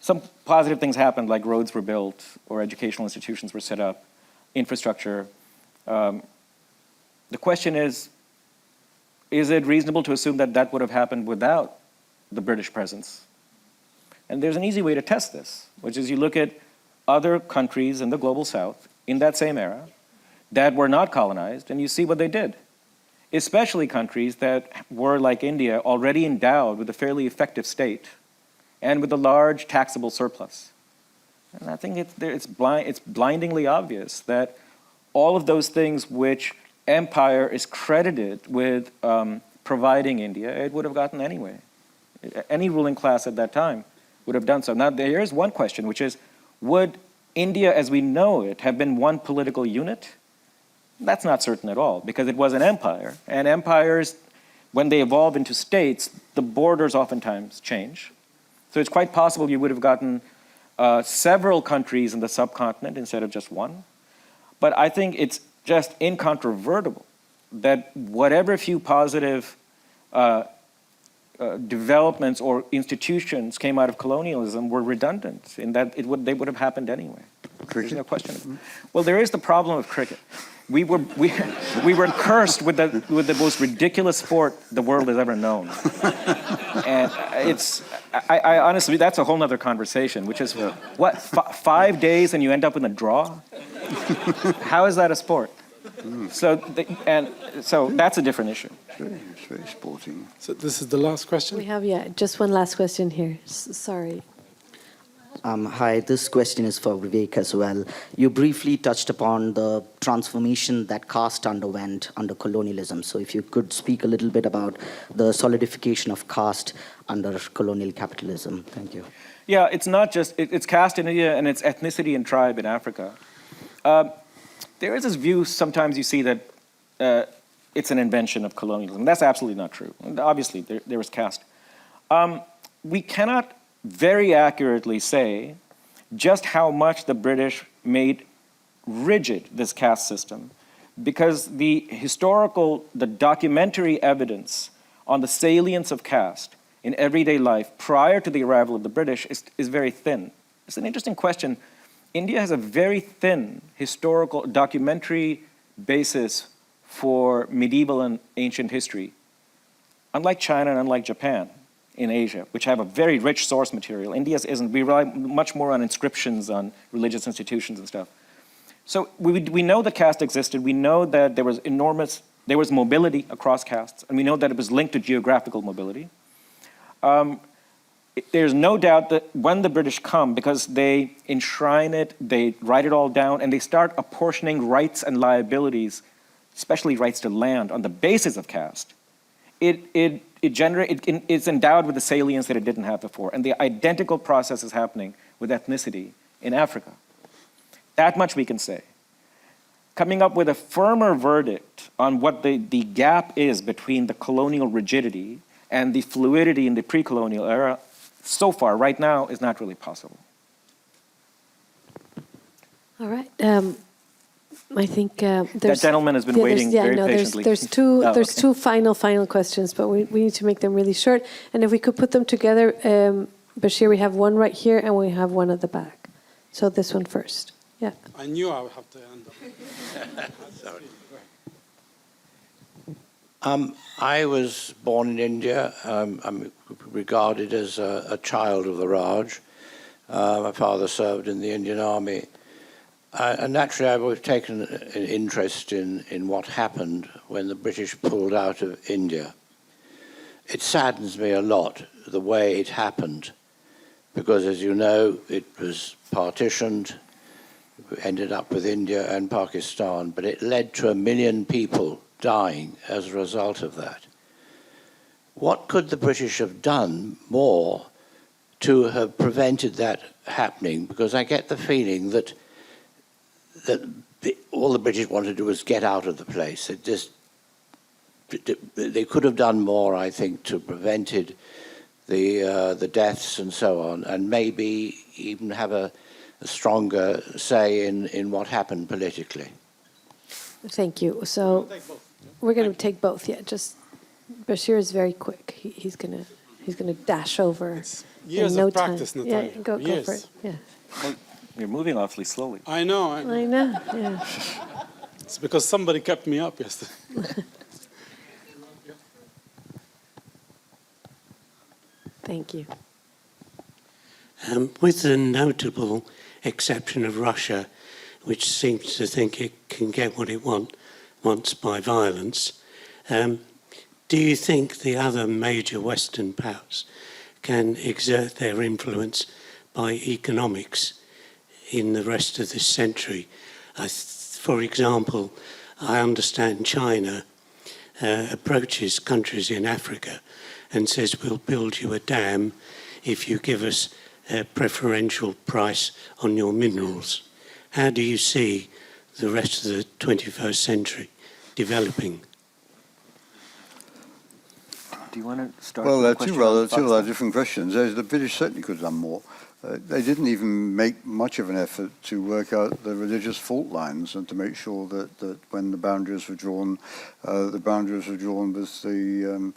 some positive things happened, like roads were built or educational institutions were set up, infrastructure. The question is it reasonable to assume that that would have happened without the British presence? And there's an easy way to test this, which is you look at other countries in the global south in that same era that were not colonized, and you see what they did, especially countries that were, like India, already endowed with a fairly effective state and with a large taxable surplus. And I think it's blindingly obvious that all of those things which empire is credited with providing India, it would have gotten anyway. Any ruling class at that time would have done so. Now, there is one question, which is, would India as we know it have been one political unit? That's not certain at all, because it was an empire. And empires, when they evolve into states, the borders oftentimes change. So it's quite possible you would have gotten several countries in the subcontinent instead of just one. But I think it's just incontrovertible that whatever few positive developments or institutions came out of colonialism were redundant in that they would have happened anyway. There's no question. Well, there is the problem of cricket. We were cursed with the most ridiculous sport the world has ever known, and I honestly, that's a whole nother conversation. Which is what 5 days and you end up in a draw? How is that a sport? So that's a different issue. It's very sporting. So this is the last question? We have, just one last question here. Sorry. Hi, this question is for Vivek as well. You briefly touched upon the transformation that caste underwent under colonialism. So if you could speak a little bit about the solidification of caste under colonial capitalism. Thank you. Yeah, it's not just, it's caste in India and it's ethnicity and tribe in Africa. There is this view, sometimes you see that it's an invention of colonialism. That's absolutely not true. And obviously, there was caste. We cannot very accurately say just how much the British made rigid this caste system, because the documentary evidence on the salience of caste in everyday life prior to the arrival of the British is very thin. It's an interesting question. India has a very thin historical documentary basis for medieval and ancient history, unlike China and unlike Japan in Asia, which have a very rich source material. India's isn't. We rely much more on inscriptions, on religious institutions and stuff. So we know the caste existed. We know that there was mobility across castes, and we know that it was linked to geographical mobility. There's no doubt that when the British come, because they enshrine it, they write it all down, and they start apportioning rights and liabilities, especially rights to land, on the basis of caste, it's endowed with the salience that it didn't have before. And the identical process is happening with ethnicity in Africa. That much we can say. Coming up with a firmer verdict on what the gap is between the colonial rigidity and the fluidity in the pre-colonial era, so far, right now, is not really possible. All right. I think there's... That gentleman has been waiting very patiently. There's two final questions, but we need to make them really short. And if we could put them together, Bashir, we have one right here and we have one at the back. So this one first. Yeah. I knew I would have to end up. Sorry. I was born in India. I'm regarded as a child of the Raj. My father served in the Indian Army. And naturally, I've always taken an interest in what happened when the British pulled out of India. It saddens me a lot, the way it happened, because, as you know, it was partitioned, ended up with India and Pakistan, but it led to 1 million people dying as a result of that. What could the British have done more to have prevented that happening? Because I get the feeling that all the British wanted to do was get out of the place. They could have done more, I think, to prevented the deaths and so on, and maybe even have a stronger say in what happened politically. Thank you. So we're going to take both. Yeah, just Bashir is very quick. He's going to dash over Years in no of practice, time. Natalia. Yeah, go for it. Yeah. Well, you're moving awfully slowly. I know. I know. Yeah. It's because somebody kept me up yesterday. Thank you. With the notable exception of Russia, which seems to think it can get what it wants by violence, do you think the other major Western powers can exert their influence by economics in the rest of this century? For example, I understand China approaches countries in Africa and says, we'll build you a dam if you give us a preferential price on your minerals. How do you see the rest of the 21st century developing? Do you want to start? Well, with two rather different questions. The British certainly could have done more. They didn't even make much of an effort to work out the religious fault lines and to make sure that when the boundaries were drawn with the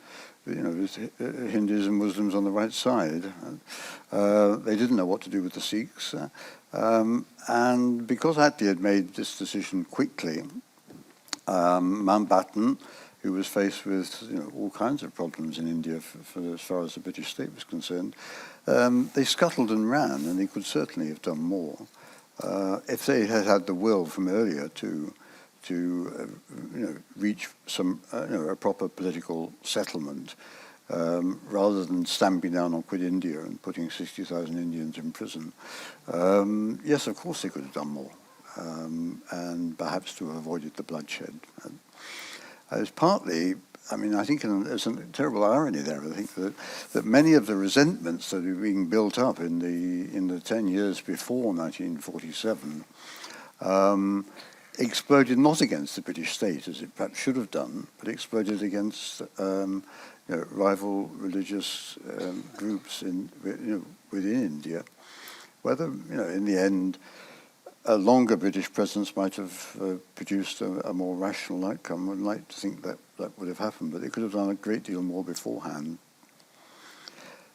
with Hindus and Muslims on the right side. They didn't know what to do with the Sikhs. And because Attlee had made this decision quickly, Mountbatten, who was faced with all kinds of problems in India for as far as the British state was concerned, they scuttled and ran, and they could certainly have done more if they had had the will from earlier to reach some a proper political settlement. rather than stamping down on Quit India and putting 60,000 Indians in prison. Yes, of course they could have done more, and perhaps to have avoided the bloodshed. It's partly, I mean, I think there's a terrible irony there. I think that many of the resentments that are being built up in the 10 years before 1947 exploded not against the British state, as it perhaps should have done, but exploded against rival religious groups within India. Whether, in the end, a longer British presence might have produced a more rational outcome. I'd like to think that would have happened, but they could have done a great deal more beforehand.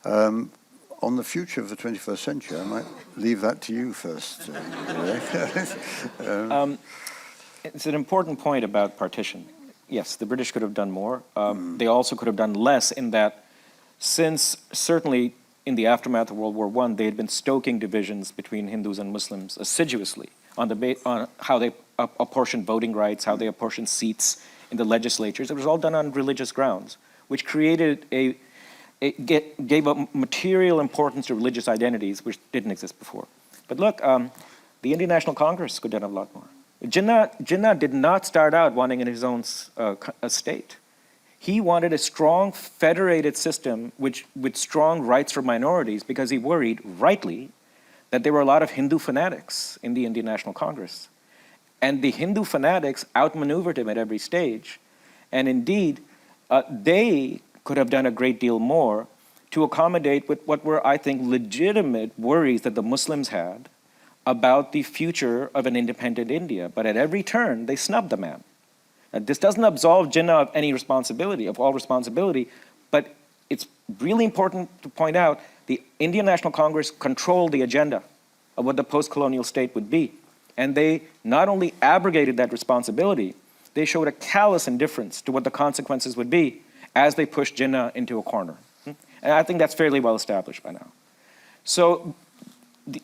On the future of the 21st century, I might leave that to you first. It's an important point about partition. Yes, the British could have done more. They also could have done less in that, since certainly in the aftermath of World War I, they had been stoking divisions between Hindus and Muslims assiduously on how they apportioned voting rights, how they apportioned seats in the legislatures. It was all done on religious grounds, which created gave a material importance to religious identities which didn't exist before. But look, the Indian National Congress could have done a lot more. Jinnah did not start out wanting in his own state. He wanted a strong federated system with strong rights for minorities because he worried, rightly, that there were a lot of Hindu fanatics in the Indian National Congress. And the Hindu fanatics outmaneuvered him at every stage. And indeed, they could have done a great deal more to accommodate with what were, I think, legitimate worries that the Muslims had about the future of an independent India. But at every turn, they snubbed the man. This doesn't absolve Jinnah of any responsibility, of all responsibility, but it's really important to point out the Indian National Congress controlled the agenda of what the post-colonial state would be. And they not only abrogated that responsibility, they showed a callous indifference to what the consequences would be as they pushed Jinnah into a corner. And I think that's fairly well established by now. So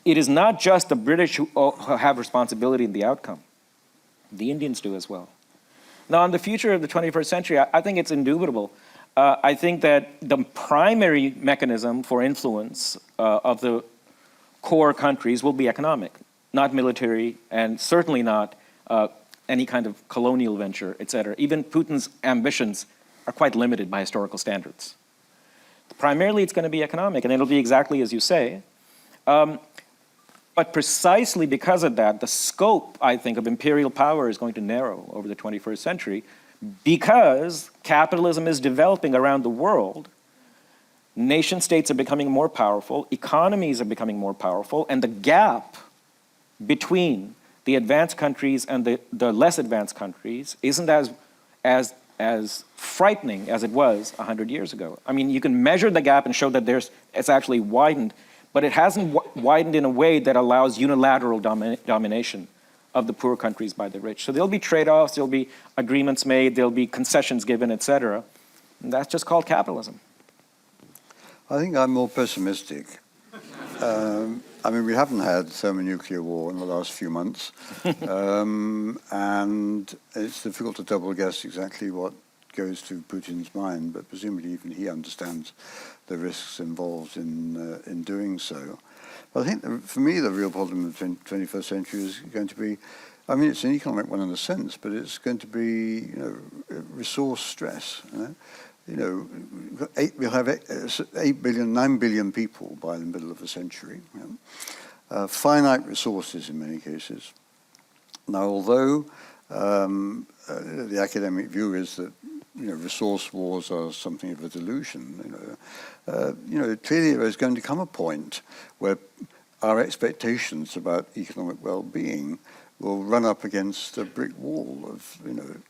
it is not just the British who have responsibility in the outcome. The Indians do as well. Now, on the future of the 21st century, I think it's indubitable. I think that the primary mechanism for influence of the core countries will be economic, not military, and certainly not any kind of colonial venture, et cetera. Even Putin's ambitions are quite limited by historical standards. Primarily, it's going to be economic, and it'll be exactly as you say. But precisely because of that, the scope, I think, of imperial power is going to narrow over the 21st century because capitalism is developing around the world. Nation states are becoming more powerful, economies are becoming more powerful, and the gap between the advanced countries and the less advanced countries isn't as frightening as it was 100 years ago. I mean, you can measure the gap and show that it's actually widened, but it hasn't widened in a way that allows unilateral domination of the poor countries by the rich. So there'll be trade-offs, there'll be agreements made, there'll be concessions given, et cetera. And that's just called capitalism. I think I'm more pessimistic. I mean, we haven't had thermonuclear war in the last few months, and it's difficult to double guess exactly what goes through Putin's mind, but presumably even he understands the risks involved in doing so. But I think for me the real problem of the 21st century is going to be, I mean, it's an economic one in a sense, but it's going to be resource stress. We'll have 8 billion, 9 billion people by the middle of the century. Finite resources in many cases. Now, although the academic view is that resource wars are something of a delusion, clearly there is going to come a point where our expectations about economic well-being will run up against a brick wall of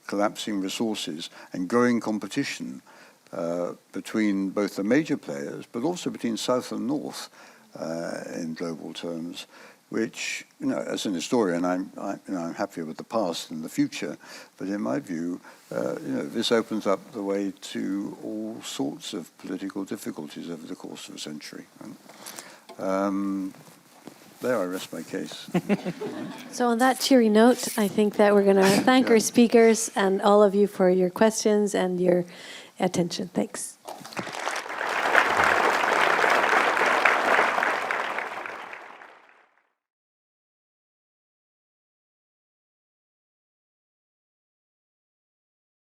collapsing resources and growing competition between both the major players, but also between South and North in global terms, which, as an historian, I'm happier with the past than the future, but in my view, this opens up the way to all sorts of political difficulties over the course of a century. There I rest my case. So on that cheery note, I think that we're going to thank our speakers and all of you for your questions and your attention. Thanks.